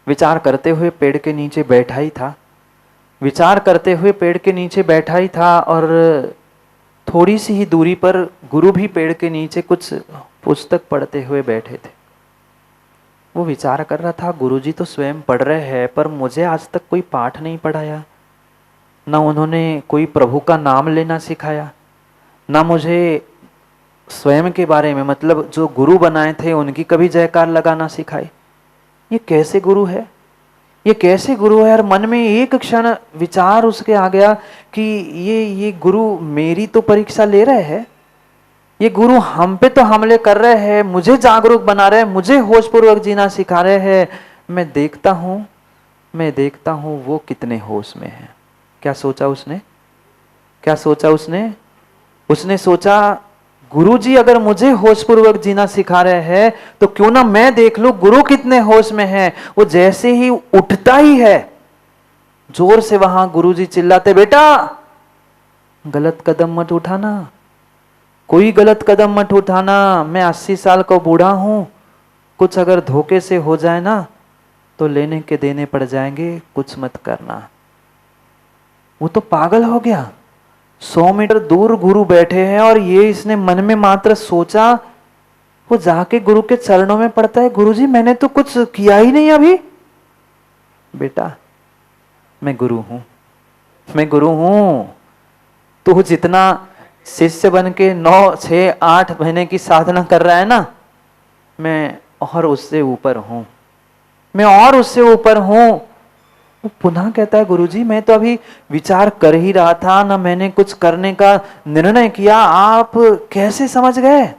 विचार करते हुए पेड़ के नीचे बैठा ही था, विचार करते हुए पेड़ के नीचे बैठा ही था, और थोड़ी सी ही दूरी पर गुरु भी पेड़ के नीचे कुछ पुस्तक पढ़ते हुए बैठे थे। वो विचार कर रहा था, गुरुजी तो स्वयं पढ़ रहे हैं, पर मुझे आज तक कोई पाठ नहीं पढ़ाया, ना उन्होंने कोई प्रभु का नाम लेना सिखाया, ना मुझे स्वयं के बारे में, मतलब जो गुरु बनाए थे उनकी कभी जयकार लगाना सिखाई। ये कैसे गुरु है, ये कैसे गुरु है? और मन में एक क्षण विचार उसके आ गया कि ये गुरु मेरी तो परीक्षा ले रहे हैं, ये गुरु हम पे तो हमले कर रहे हैं, मुझे जागरूक बना रहे हैं, मुझे होशपूर्वक जीना सिखा रहे हैं। मैं देखता हूं वो कितने होश में है। क्या सोचा उसने? क्या सोचा उसने? उसने सोचा गुरुजी अगर मुझे होशपूर्वक जीना सिखा रहे हैं तो क्यों ना मैं देख लूं गुरु कितने होश में हैं। वो जैसे ही उठता ही है, जोर से वहां गुरुजी चिल्लाते, बेटा गलत कदम मत उठाना, कोई गलत कदम मत उठाना, मैं 80 साल का बूढ़ा हूं, कुछ अगर धोखे से हो जाए ना तो लेने के देने पड़ जाएंगे, कुछ मत करना। वो तो पागल हो गया। 100 मीटर दूर गुरु बैठे हैं और ये इसने मन में मात्र सोचा, वो जाके गुरु के चरणों में पड़ता है, गुरुजी मैंने तो कुछ किया ही नहीं अभी। बेटा मैं गुरु हूं, मैं गुरु हूं, तू जितना शिष्य बन के 9, 6, 8 महीने की साधना कर रहा है ना, मैं और उससे ऊपर हूं, मैं और उससे ऊपर हूं। वो पुनः कहता है गुरुजी मैं तो अभी विचार कर ही रहा था ना, मैंने कुछ करने का निर्णय किया, आप कैसे समझ गए?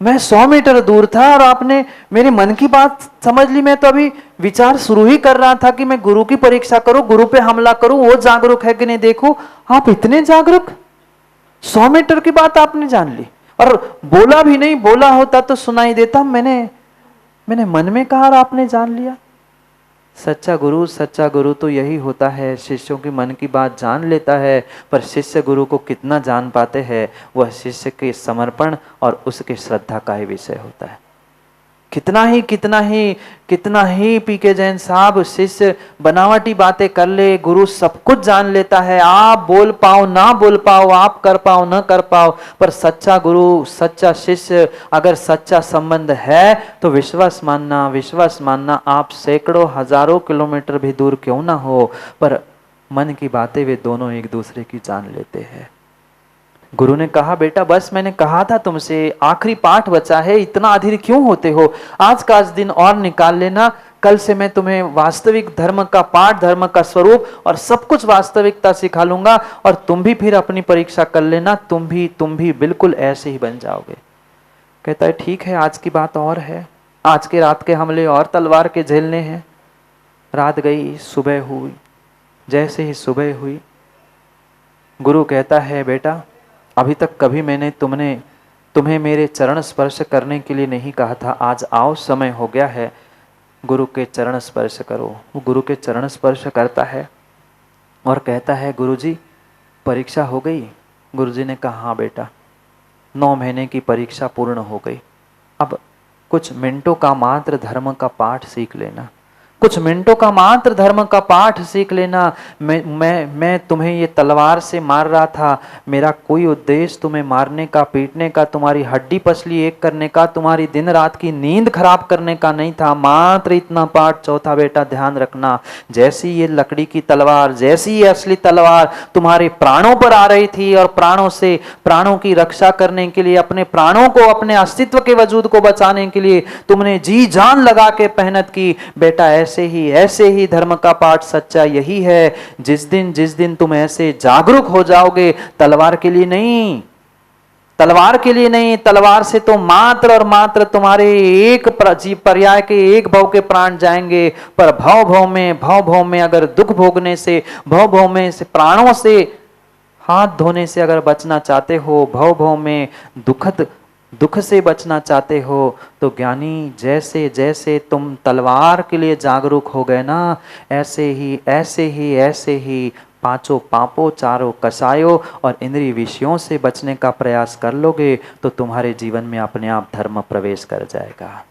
मैं 100 मीटर दूर था और आपने मेरे मन की बात समझ ली। मैं तो अभी विचार शुरू ही कर रहा था कि मैं गुरु की परीक्षा करूं, गुरु पे हमला करूं, वो जागरूक है कि नहीं देखूं। आप इतने जागरूक, 100 मीटर की बात आपने जान ली, और बोला भी नहीं, बोला होता तो सुनाई देता, मैंने मन में कहा और आपने जान लिया। सच्चा गुरु तो यही होता है, शिष्यों की मन की बात जान लेता है, पर शिष्य गुरु को कितना जान पाते हैं वह शिष्य के समर्पण और उसके श्रद्धा का ही विषय होता है। कितना ही पीके जैन साहब शिष्य बनावटी बातें कर ले, गुरु सब कुछ जान लेता है। आप बोल पाओ ना बोल पाओ, आप कर पाओ ना कर पाओ, पर सच्चा गुरु, सच्चा शिष्य, अगर सच्चा संबंध है तो विश्वास मानना, आप सैकड़ों हजारों किलोमीटर भी दूर क्यों ना हो, पर मन की बातें वे दोनों एक दूसरे की जान लेते हैं। गुरु ने कहा बेटा बस मैंने कहा था तुमसे, आखिरी पाठ बचा है, इतना अधीर क्यों होते हो? आज का दिन और निकाल लेना, कल से मैं तुम्हें वास्तविक धर्म का पाठ, धर्म का स्वरूप और सब कुछ वास्तविकता सिखा लूंगा, और तुम भी फिर अपनी परीक्षा कर लेना, तुम भी बिल्कुल ऐसे ही बन जाओगे। कहता है ठीक है, आज की बात और है, आज के रात के हमले और तलवार के झेलने हैं। रात गई, सुबह हुई। जैसे ही सुबह हुई, गुरु कहता है बेटा अभी तक कभी मैंने तुम्हें मेरे चरण स्पर्श करने के लिए नहीं कहा था, आज आओ, समय हो गया है, गुरु के चरण स्पर्श करो। वो गुरु के चरण स्पर्श करता है और कहता है गुरुजी परीक्षा हो गई? गुरुजी ने कहा हाँ बेटा, 9 महीने की परीक्षा पूर्ण हो गई, अब कुछ मिनटों का मात्र धर्म का पाठ सीख लेना, कुछ मिनटों का मात्र धर्म का पाठ सीख लेना। मैं तुम्हें ये तलवार से मार रहा था, मेरा कोई उद्देश्य तुम्हें मारने का, पीटने का, तुम्हारी हड्डी पसली एक करने का, तुम्हारी दिन रात की नींद खराब करने का नहीं था, मात्र इतना पाठ। चौथा बेटा ध्यान रखना, जैसी ये लकड़ी की तलवार, जैसी ये असली तलवार तुम्हारे प्राणों पर आ रही थी और प्राणों की रक्षा करने के लिए, अपने प्राणों को, अपने अस्तित्व के वजूद को बचाने के लिए तुमने जी जान लगा के मेहनत की। बेटा ऐसे ही धर्म का पाठ सच्चा यही है, जिस दिन तुम ऐसे जागरूक हो जाओगे, तलवार के लिए नहीं, तलवार से तो मात्र और मात्र तुम्हारे एक पर्याय के, एक भव के प्राण जाएंगे, पर भव में अगर दुख भोगने से, भव में से प्राणों से हाथ धोने से अगर बचना चाहते हो, भव में दुख से बचना चाहते हो, तो ज्ञानी जैसे तुम तलवार के लिए जागरूक हो गए ना, ऐसे ही 5 पापों, 4 कसायों और इंद्रिय विषयों से बचने का प्रयास कर लोगे तो तुम्हारे जीवन में अपने आप धर्म प्रवेश कर जाएगा।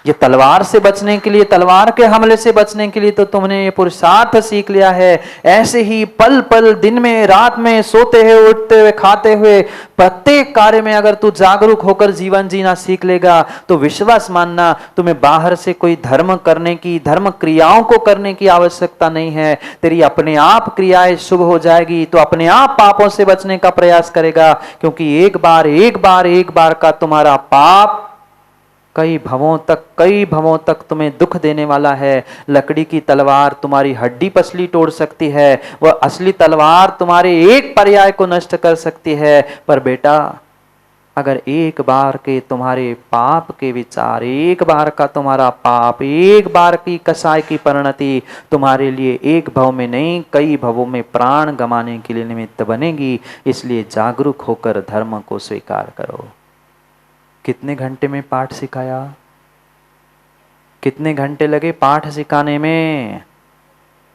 ये तलवार से बचने के लिए, तलवार के हमले से बचने के लिए तो तुमने ये पुरुषार्थ सीख लिया है। ऐसे ही पल पल, दिन में, रात में, सोते हुए, उठते हुए, खाते हुए, प्रत्येक कार्य में अगर तू जागरूक होकर जीवन जीना सीख लेगा तो विश्वास मानना, तुम्हें बाहर से कोई धर्म क्रियाओं को करने की आवश्यकता नहीं है। तेरी अपने आप क्रियाएं शुभ हो जाएगी तो अपने आप पापों से बचने का प्रयास करेगा, क्योंकि एक बार का तुम्हारा पाप कई भवों तक तुम्हें दुख देने वाला है। लकड़ी की तलवार तुम्हारी हड्डी पसली तोड़ सकती है, वह असली तलवार तुम्हारे एक पर्याय को नष्ट कर सकती है। पर बेटा अगर एक बार के तुम्हारे पाप के विचार, एक बार का तुम्हारा पाप, एक बार की कसाय की परिणति तुम्हारे लिए एक भव में नहीं कई भवों में प्राण गंवाने के लिए निमित्त बनेगी। इसलिए जागरूक होकर धर्म को स्वीकार करो। कितने घंटे में पाठ सिखाया? कितने घंटे लगे पाठ सिखाने में?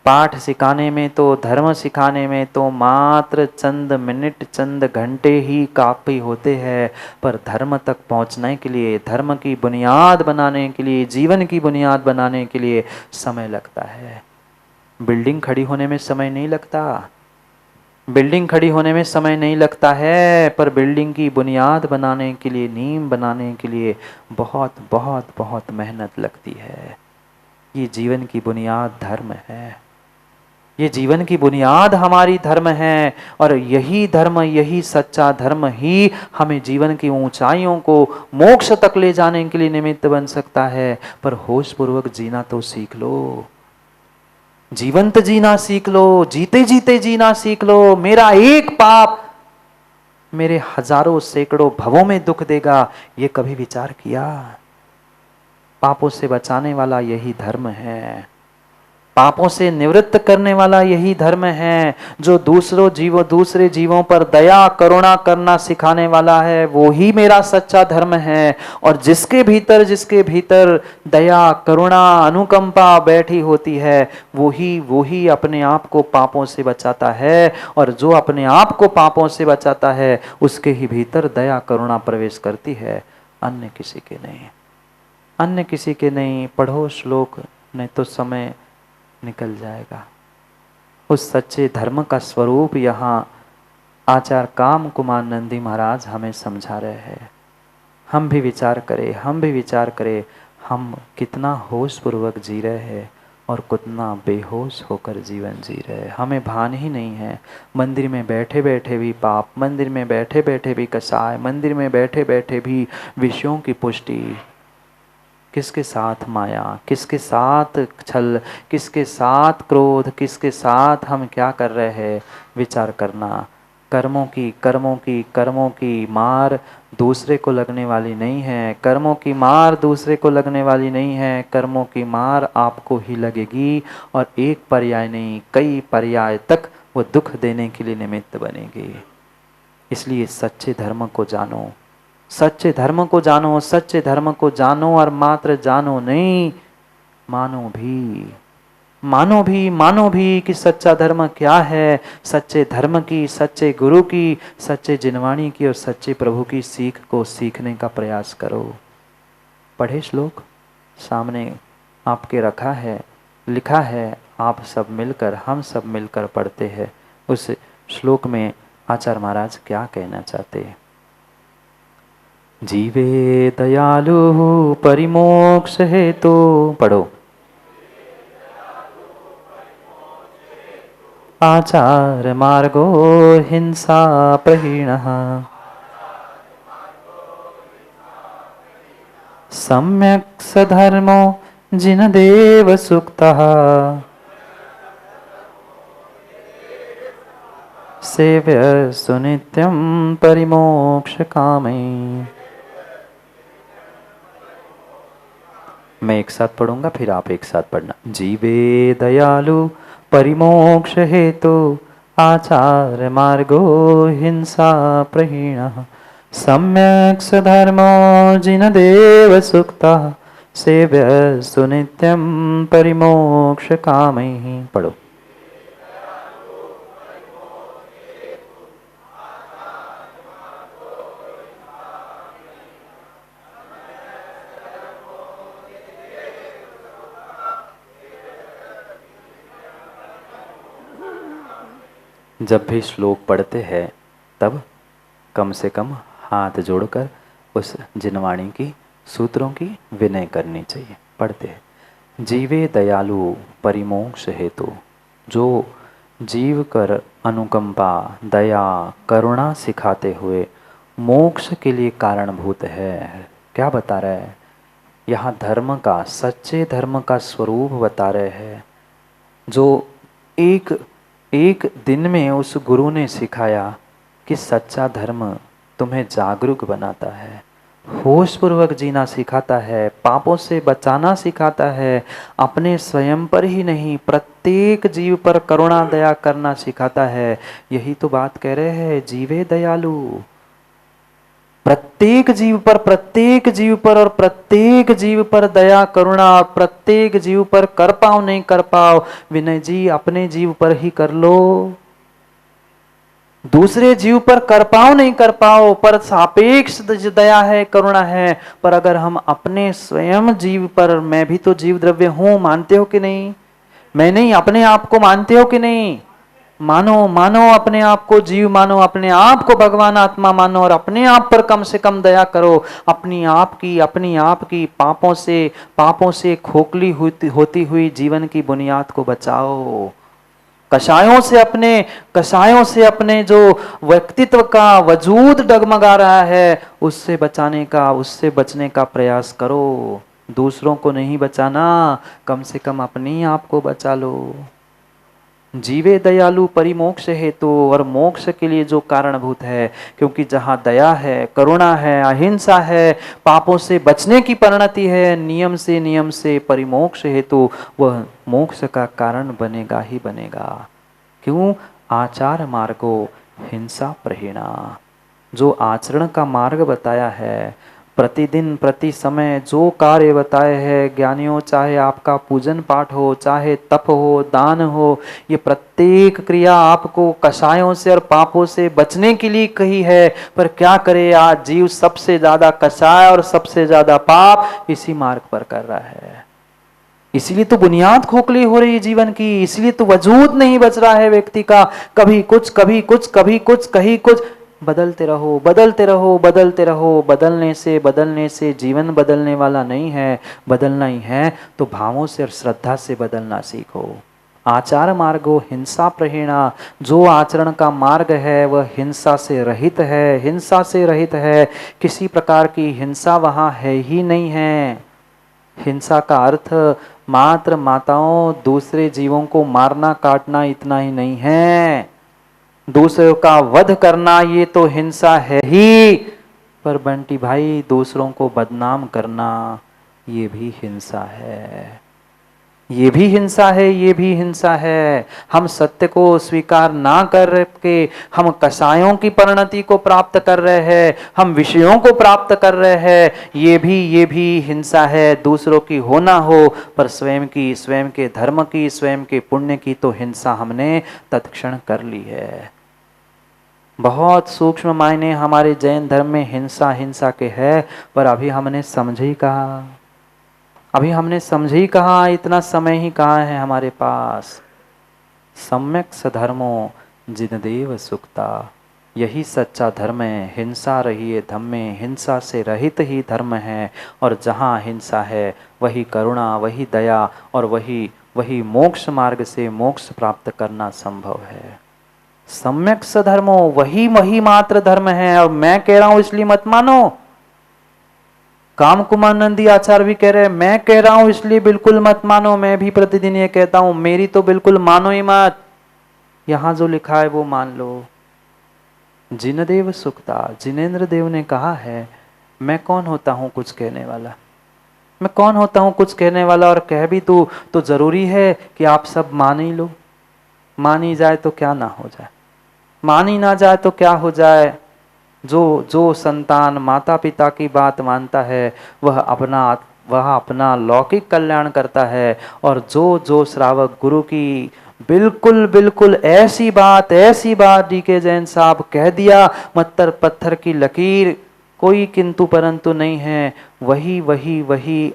पाठ सिखाने में तो, धर्म सिखाने में तो मात्र चंद मिनट, चंद घंटे ही काफी होते हैं। पर धर्म तक पहुंचने के लिए, धर्म की बुनियाद बनाने के लिए, जीवन की बुनियाद बनाने के लिए समय लगता है। बिल्डिंग खड़ी होने में समय नहीं लगता, बिल्डिंग खड़ी होने में समय नहीं लगता है, पर बिल्डिंग की बुनियाद बनाने के लिए, नींव बनाने के लिए बहुत बहुत बहुत मेहनत लगती है। ये जीवन की बुनियाद धर्म है, ये जीवन की बुनियाद हमारी धर्म है। और यही धर्म, यही सच्चा धर्म ही हमें जीवन की ऊंचाइयों को, मोक्ष तक ले जाने के लिए निमित्त बन सकता है। पर होश पूर्वक जीना तो सीख लो, जीवंत जीना सीख लो, जीते जीते जीना सीख लो। मेरा एक पाप मेरे हजारों सैकड़ों भवों में दुख देगा, ये कभी विचार किया? पापों से बचाने वाला यही धर्म है, पापों से निवृत्त करने वाला यही धर्म है। जो दूसरे जीवों पर दया करुणा करना सिखाने वाला है, वो ही मेरा सच्चा धर्म है। और जिसके भीतर दया करुणा अनुकंपा बैठी होती है, वो ही अपने आप को पापों से बचाता है। और जो अपने आप को पापों से बचाता है, उसके ही भीतर दया करुणा प्रवेश करती है, अन्य किसी के नहीं, अन्य किसी के नहीं। पढ़ो श्लोक, नहीं तो समय निकल जाएगा। उस सच्चे धर्म का स्वरूप यहाँ आचार्य काम कुमार नंदी महाराज हमें समझा रहे हैं। हम भी विचार करें, हम भी विचार करें, हम कितना होश पूर्वक जी रहे हैं और कितना बेहोश होकर जीवन जी रहे हैं। हमें भान ही नहीं है। मंदिर में बैठे बैठे भी पाप, मंदिर में बैठे बैठे भी कसाय, मंदिर में बैठे बैठे भी विषयों की पुष्टि। किसके साथ माया, किसके साथ छल, किसके साथ क्रोध, किसके साथ हम क्या कर रहे हैं, विचार करना। कर्मों की मार दूसरे को लगने वाली नहीं है, कर्मों की मार दूसरे को लगने वाली नहीं है, कर्मों की मार आपको ही लगेगी। और एक पर्याय नहीं, कई पर्याय तक वो दुख देने के लिए निमित्त बनेगी। इसलिए सच्चे धर्म को जानो, सच्चे धर्म को जानो, सच्चे धर्म को जानो। और मात्र जानो नहीं, मानो भी, मानो भी, मानो भी कि सच्चा धर्म क्या है। सच्चे धर्म की, सच्चे गुरु की, सच्चे जिनवाणी की और सच्चे प्रभु की सीख को सीखने का प्रयास करो। पढ़े श्लोक सामने आपके रखा है, लिखा है, आप सब मिलकर, हम सब मिलकर पढ़ते हैं। उस श्लोक में आचार्य महाराज क्या कहना चाहते हैं? जीवे दयालु परिमोक्ष हेतु, पढ़ो। आचार मार्गो हिंसा प्रहीणः, सम्यक् सधर्मो जिनदेव सुक्तः, सेव्य सुनित्यं परिमोक्ष कामैः। मैं एक साथ पढ़ूंगा, फिर आप एक साथ पढ़ना। जीवे दयालु परिमोक्ष हेतु, आचार मार्गो हिंसा प्रहीणः, सम्यक् सधर्मो जिनदेव सुक्तः, सेव्य सुनित्यं परिमोक्ष कामैः। पढ़ो। जब भी श्लोक पढ़ते हैं तब कम से कम हाथ जोड़कर उस जिनवाणी की सूत्रों की विनय करनी चाहिए। पढ़ते हैं, जीवे दयालु परिमोक्ष हेतु, जो जीव कर अनुकंपा दया करुणा सिखाते हुए मोक्ष के लिए कारणभूत है। क्या बता रहे हैं यहाँ? धर्म का, सच्चे धर्म का स्वरूप बता रहे हैं। जो एक दिन में उस गुरु ने सिखाया कि सच्चा धर्म तुम्हें जागरूक बनाता है, होशपूर्वक जीना सिखाता है, पापों से बचाना सिखाता है, अपने स्वयं पर ही नहीं प्रत्येक जीव पर करुणा दया करना सिखाता है। यही तो बात कह रहे हैं, जीवे दयालु। प्रत्येक जीव पर, प्रत्येक जीव पर और प्रत्येक जीव पर दया करुणा, और प्रत्येक जीव पर कर पाओ नहीं कर पाओ, विनय जी अपने जीव पर ही कर लो। दूसरे जीव पर कर पाओ नहीं कर पाओ, पर सापेक्ष दया है, करुणा है। पर अगर हम अपने स्वयं जीव पर, मैं भी तो जीव द्रव्य हूं, मानते हो कि नहीं? मैं नहीं, अपने आप को मानते हो कि नहीं? मानो, मानो अपने आप को जीव मानो, अपने आप को भगवान आत्मा मानो, और अपने आप पर कम से कम दया करो। अपनी आप की पापों से खोखली होती हुई जीवन की बुनियाद को बचाओ। कषायों से अपने जो व्यक्तित्व का वजूद डगमगा रहा है, उससे बचने का प्रयास करो। दूसरों को नहीं बचाना, कम से कम अपने आप को बचा लो। जीवे दयालु परिमोक्ष हेतु, और मोक्ष के लिए जो कारणभूत है, क्योंकि जहाँ दया है, करुणा है, अहिंसा है, पापों से बचने की परिणति है, नियम से परिमोक्ष हेतु, वह मोक्ष का कारण बनेगा ही बनेगा। क्यों? आचार मार्गो हिंसा प्रहीणा, जो आचरण का मार्ग बताया है, प्रतिदिन प्रति समय जो कार्य बताए हैं ज्ञानियों, चाहे आपका पूजन पाठ हो, चाहे तप हो, दान हो, ये प्रत्येक क्रिया आपको कषायों से और पापों से बचने के लिए कही है। पर क्या करे, आज जीव सबसे ज्यादा कषाय और सबसे ज्यादा पाप इसी मार्ग पर कर रहा है। इसलिए तो बुनियाद खोखली हो रही है जीवन की, इसलिए तो वजूद नहीं बच रहा है व्यक्ति का। कभी कुछ, कभी कुछ, कभी कुछ, कहीं कुछ, बदलते रहो, बदलते रहो, बदलते रहो। बदलने से जीवन बदलने वाला नहीं है। बदलना ही है तो भावों से और श्रद्धा से बदलना सीखो। आचार मार्गो हिंसा प्रहीणा, जो आचरण का मार्ग है वह हिंसा से रहित है, हिंसा से रहित है। किसी प्रकार की हिंसा वहां है ही नहीं है। हिंसा का अर्थ मात्र माताओं दूसरे जीवों को मारना काटना इतना ही नहीं है। दूसरों का वध करना ये तो हिंसा है ही, पर बंटी भाई दूसरों को बदनाम करना ये भी हिंसा है, ये भी हिंसा है, ये भी हिंसा है। हम सत्य को स्वीकार ना कर के हम कषायों की परिणति को प्राप्त कर रहे हैं, हम विषयों को प्राप्त कर रहे हैं, ये भी हिंसा है। दूसरों की हो ना हो, पर स्वयं की, स्वयं के धर्म की, स्वयं के पुण्य की तो हिंसा हमने तत्क्षण कर ली है। बहुत सूक्ष्म मायने हमारे जैन धर्म में हिंसा हिंसा के है, पर अभी हमने समझ ही कहा, अभी हमने समझ ही कहा, इतना समय ही कहा है हमारे पास। सम्यक सधर्मो जिनदेव सुक्ता, यही सच्चा धर्म है। हिंसा रही है धम्म में, हिंसा से रहित ही धर्म है। और जहाँ हिंसा है वही करुणा, वही दया, और वही मोक्ष मार्ग से मोक्ष प्राप्त करना संभव है। सम्यक सधर्मो, वही मात्र धर्म है। और मैं कह रहा हूं इसलिए मत मानो, काम कुमार नंदी आचार्य भी कह रहे हैं, मैं कह रहा हूं इसलिए बिल्कुल मत मानो। मैं भी प्रतिदिन ये कहता हूं, मेरी तो बिल्कुल मानो ही मत। यहां जो लिखा है वो मान लो। जिनदेव सुक्ता, जिनेन्द्र देव ने कहा है, मैं कौन होता हूं कुछ कहने वाला, मैं कौन होता हूं कुछ कहने वाला। और कह भी तो जरूरी है कि आप सब मान ही लो। मान ही जाए तो क्या ना हो जाए, मान ही ना जाए तो क्या हो जाए। जो संतान माता पिता की बात मानता है वह अपना लौकिक कल्याण करता है। और जो श्रावक गुरु की बिल्कुल ऐसी बात डीके जैन साहब कह दिया, मत्तर पत्थर की लकीर, कोई किंतु परंतु नहीं है, वही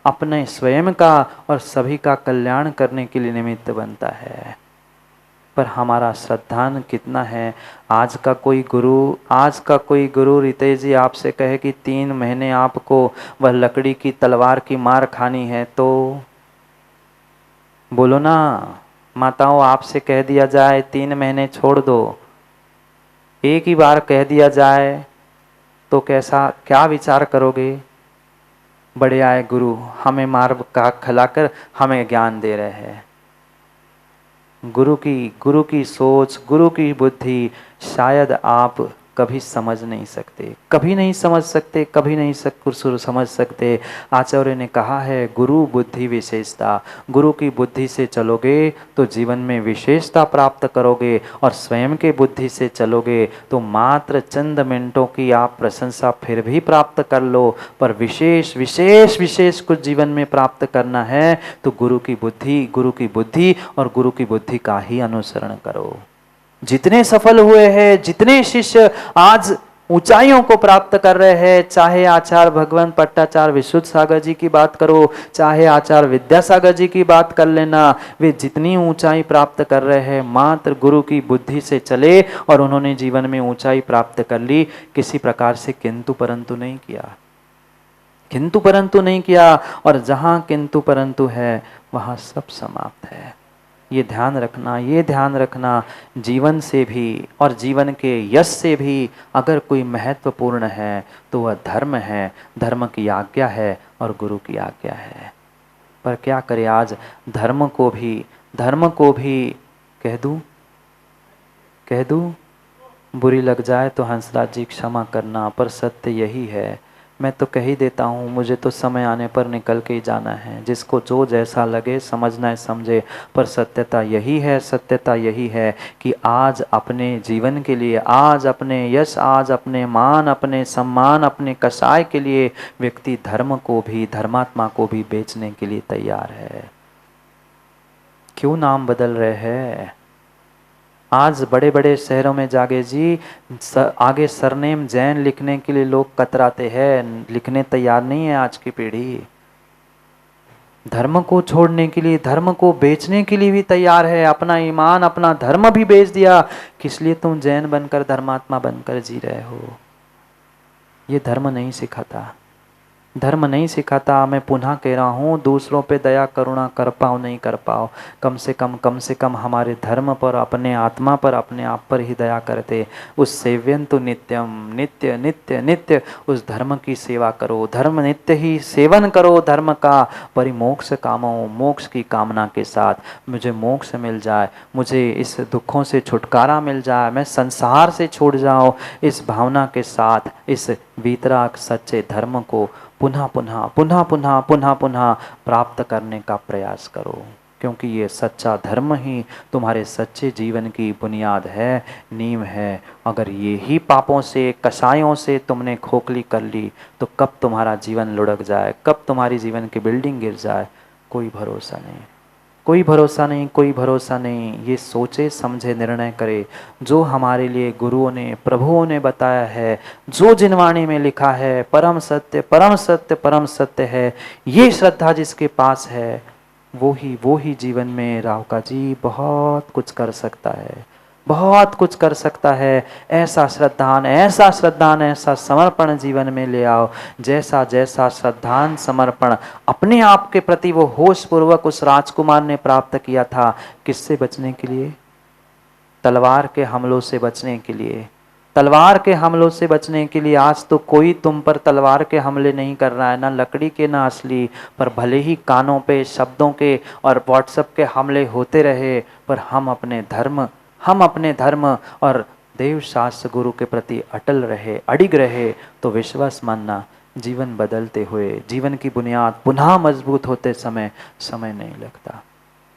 अपने स्वयं का और सभी का कल्याण करने के लिए निमित्त बनता है। पर हमारा श्रद्धान कितना है। आज का कोई गुरु रितेश जी आपसे कहे कि 3 महीने आपको वह लकड़ी की तलवार की मार खानी है, तो बोलो ना माताओं, आपसे कह दिया जाए 3 महीने छोड़ दो, एक ही बार कह दिया जाए तो क्या विचार करोगे। बड़े आए गुरु, हमें मार का खिलाकर हमें ज्ञान दे रहे हैं। गुरु की सोच, गुरु की बुद्धि शायद आप कभी समझ नहीं सकते, कभी नहीं समझ सकते, कभी नहीं समझ सकते। आचार्य ने कहा है गुरु बुद्धि विशेषता, गुरु की बुद्धि से चलोगे तो जीवन में विशेषता प्राप्त करोगे, और स्वयं के बुद्धि से चलोगे तो मात्र चंद मिनटों की आप प्रशंसा फिर भी प्राप्त कर लो, पर विशेष विशेष विशेष कुछ जीवन में प्राप्त करना है तो गुरु की बुद्धि और गुरु की बुद्धि का ही अनुसरण करो। जितने सफल हुए हैं, जितने शिष्य आज ऊंचाइयों को प्राप्त कर रहे हैं, चाहे आचार्य भगवान पट्टाचार्य विशुद्ध सागर जी की बात करो, चाहे आचार्य विद्यासागर जी की बात कर लेना, वे जितनी ऊंचाई प्राप्त कर रहे हैं मात्र गुरु की बुद्धि से चले और उन्होंने जीवन में ऊंचाई प्राप्त कर ली। किसी प्रकार से किंतु परंतु नहीं किया, किंतु परंतु नहीं किया। और जहां किंतु परंतु है वहां सब समाप्त है। ये ध्यान रखना, ये ध्यान रखना। जीवन से भी और जीवन के यश से भी अगर कोई महत्वपूर्ण है तो वह धर्म है, धर्म की आज्ञा है और गुरु की आज्ञा है। पर क्या करे, आज धर्म को भी कह दूं बुरी लग जाए तो हंसराज जी क्षमा करना, पर सत्य यही है। मैं तो कह ही देता हूँ, मुझे तो समय आने पर निकल के ही जाना है। जिसको जो जैसा लगे समझना है समझे, पर सत्यता यही है कि आज अपने जीवन के लिए, आज अपने यश, आज अपने मान, अपने सम्मान, अपने कसाय के लिए व्यक्ति धर्म को भी, धर्मात्मा को भी बेचने के लिए तैयार है। क्यों नाम बदल रहे हैं? आज बड़े बड़े शहरों में जागे जी आगे सरनेम जैन लिखने के लिए लोग कतराते हैं, लिखने तैयार नहीं है आज की पीढ़ी। धर्म को छोड़ने के लिए, धर्म को बेचने के लिए भी तैयार है। अपना ईमान, अपना धर्म भी बेच दिया। किस लिए तुम जैन बनकर, धर्मात्मा बनकर जी रहे हो? ये धर्म नहीं सिखाता, धर्म नहीं सिखाता। मैं पुनः कह रहा हूँ, दूसरों पे दया करुणा कर पाओ नहीं कर पाओ, कम से कम हमारे धर्म पर, अपने आत्मा पर, अपने आप पर ही दया करते। उस सेव्यंतु नित्यम, नित्य नित्य नित्य उस धर्म की सेवा करो, धर्म नित्य ही सेवन करो धर्म का। परिमोक्ष कामो, मोक्ष की कामना के साथ, मुझे मोक्ष मिल जाए, मुझे इस दुखों से छुटकारा मिल जाए, मैं संसार से छूट जाऊँ, इस भावना के साथ इस वीतराग सच्चे धर्म को पुनः पुनः पुनः पुनः पुनः पुनः प्राप्त करने का प्रयास करो, क्योंकि ये सच्चा धर्म ही तुम्हारे सच्चे जीवन की बुनियाद है, नींव है। अगर ये ही पापों से, कसायों से तुमने खोखली कर ली तो कब तुम्हारा जीवन लुढ़क जाए, कब तुम्हारी जीवन की बिल्डिंग गिर जाए, कोई भरोसा नहीं, कोई भरोसा नहीं, कोई भरोसा नहीं। ये सोचे समझे निर्णय करे। जो हमारे लिए गुरुओं ने, प्रभुओं ने बताया है, जो जिनवाणी में लिखा है, परम सत्य परम सत्य परम सत्य है, ये श्रद्धा जिसके पास है वो ही जीवन में राहुका जी बहुत कुछ कर सकता है, बहुत कुछ कर सकता है। ऐसा श्रद्धान, ऐसा श्रद्धान, ऐसा समर्पण जीवन में ले आओ, जैसा जैसा श्रद्धान समर्पण अपने आप के प्रति वो होश पूर्वक उस राजकुमार ने प्राप्त किया था। किससे बचने के लिए? तलवार के हमलों से बचने के लिए, तलवार के हमलों से बचने के लिए। आज तो कोई तुम पर तलवार के हमले नहीं कर रहा है, ना लकड़ी के ना असली, पर भले ही कानों पे शब्दों के और व्हाट्सएप के हमले होते रहे, पर हम अपने धर्म और देव शास्त्र गुरु के प्रति अटल रहे, अडिग रहे, तो विश्वास मानना जीवन बदलते हुए, जीवन की बुनियाद पुनः मजबूत होते समय नहीं लगता,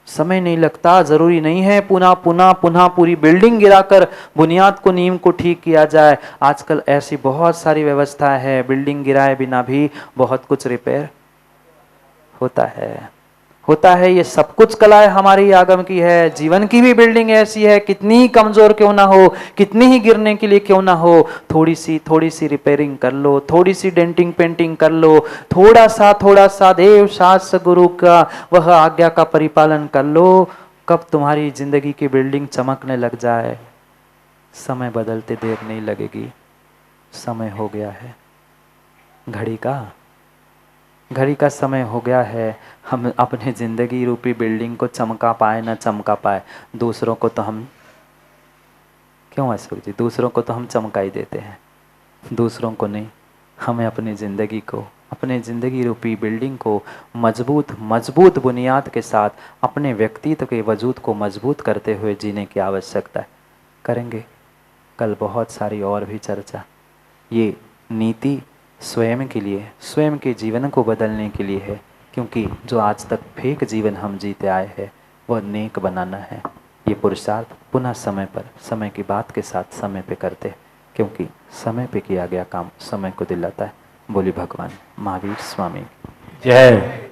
समय नहीं लगता। जरूरी नहीं है पुनः पुनः पुनः पूरी बिल्डिंग गिराकर बुनियाद को, नींव को ठीक किया जाए। आजकल ऐसी बहुत सारी व्यवस्था है, बिल्डिंग गिराए बिना भी बहुत कुछ रिपेयर होता है। ये सब कुछ कलाएं हमारी आगम की है। जीवन की भी बिल्डिंग ऐसी है, कितनी ही कमजोर क्यों ना हो, कितनी ही गिरने के लिए क्यों ना हो, थोड़ी सी रिपेयरिंग कर लो, थोड़ी सी डेंटिंग पेंटिंग कर लो, थोड़ा सा देव शास्त्र गुरु का वह आज्ञा का परिपालन कर लो। कब तुम्हारी जिंदगी की बिल्डिंग चमकने लग जाए, समय बदलते देर नहीं लगेगी। समय हो गया है, घड़ी का समय हो गया है। हम अपने जिंदगी रूपी बिल्डिंग को चमका पाए ना चमका पाए, दूसरों को तो हम क्यों अशोक जी, दूसरों को तो हम चमका ही देते हैं, दूसरों को नहीं। हमें अपनी ज़िंदगी को, अपने ज़िंदगी रूपी बिल्डिंग को मजबूत बुनियाद के साथ अपने व्यक्तित्व के वजूद को मजबूत करते हुए जीने की आवश्यकता है। कल बहुत सारी और भी चर्चा। ये नीति स्वयं के लिए, स्वयं के जीवन को बदलने के लिए है, क्योंकि जो आज तक फेक जीवन हम जीते आए हैं वह नेक बनाना है। ये पुरुषार्थ पुनः समय पर, समय की बात के साथ समय पे करते हैं, क्योंकि समय पे किया गया काम समय को दिलाता है। बोली भगवान महावीर स्वामी जय।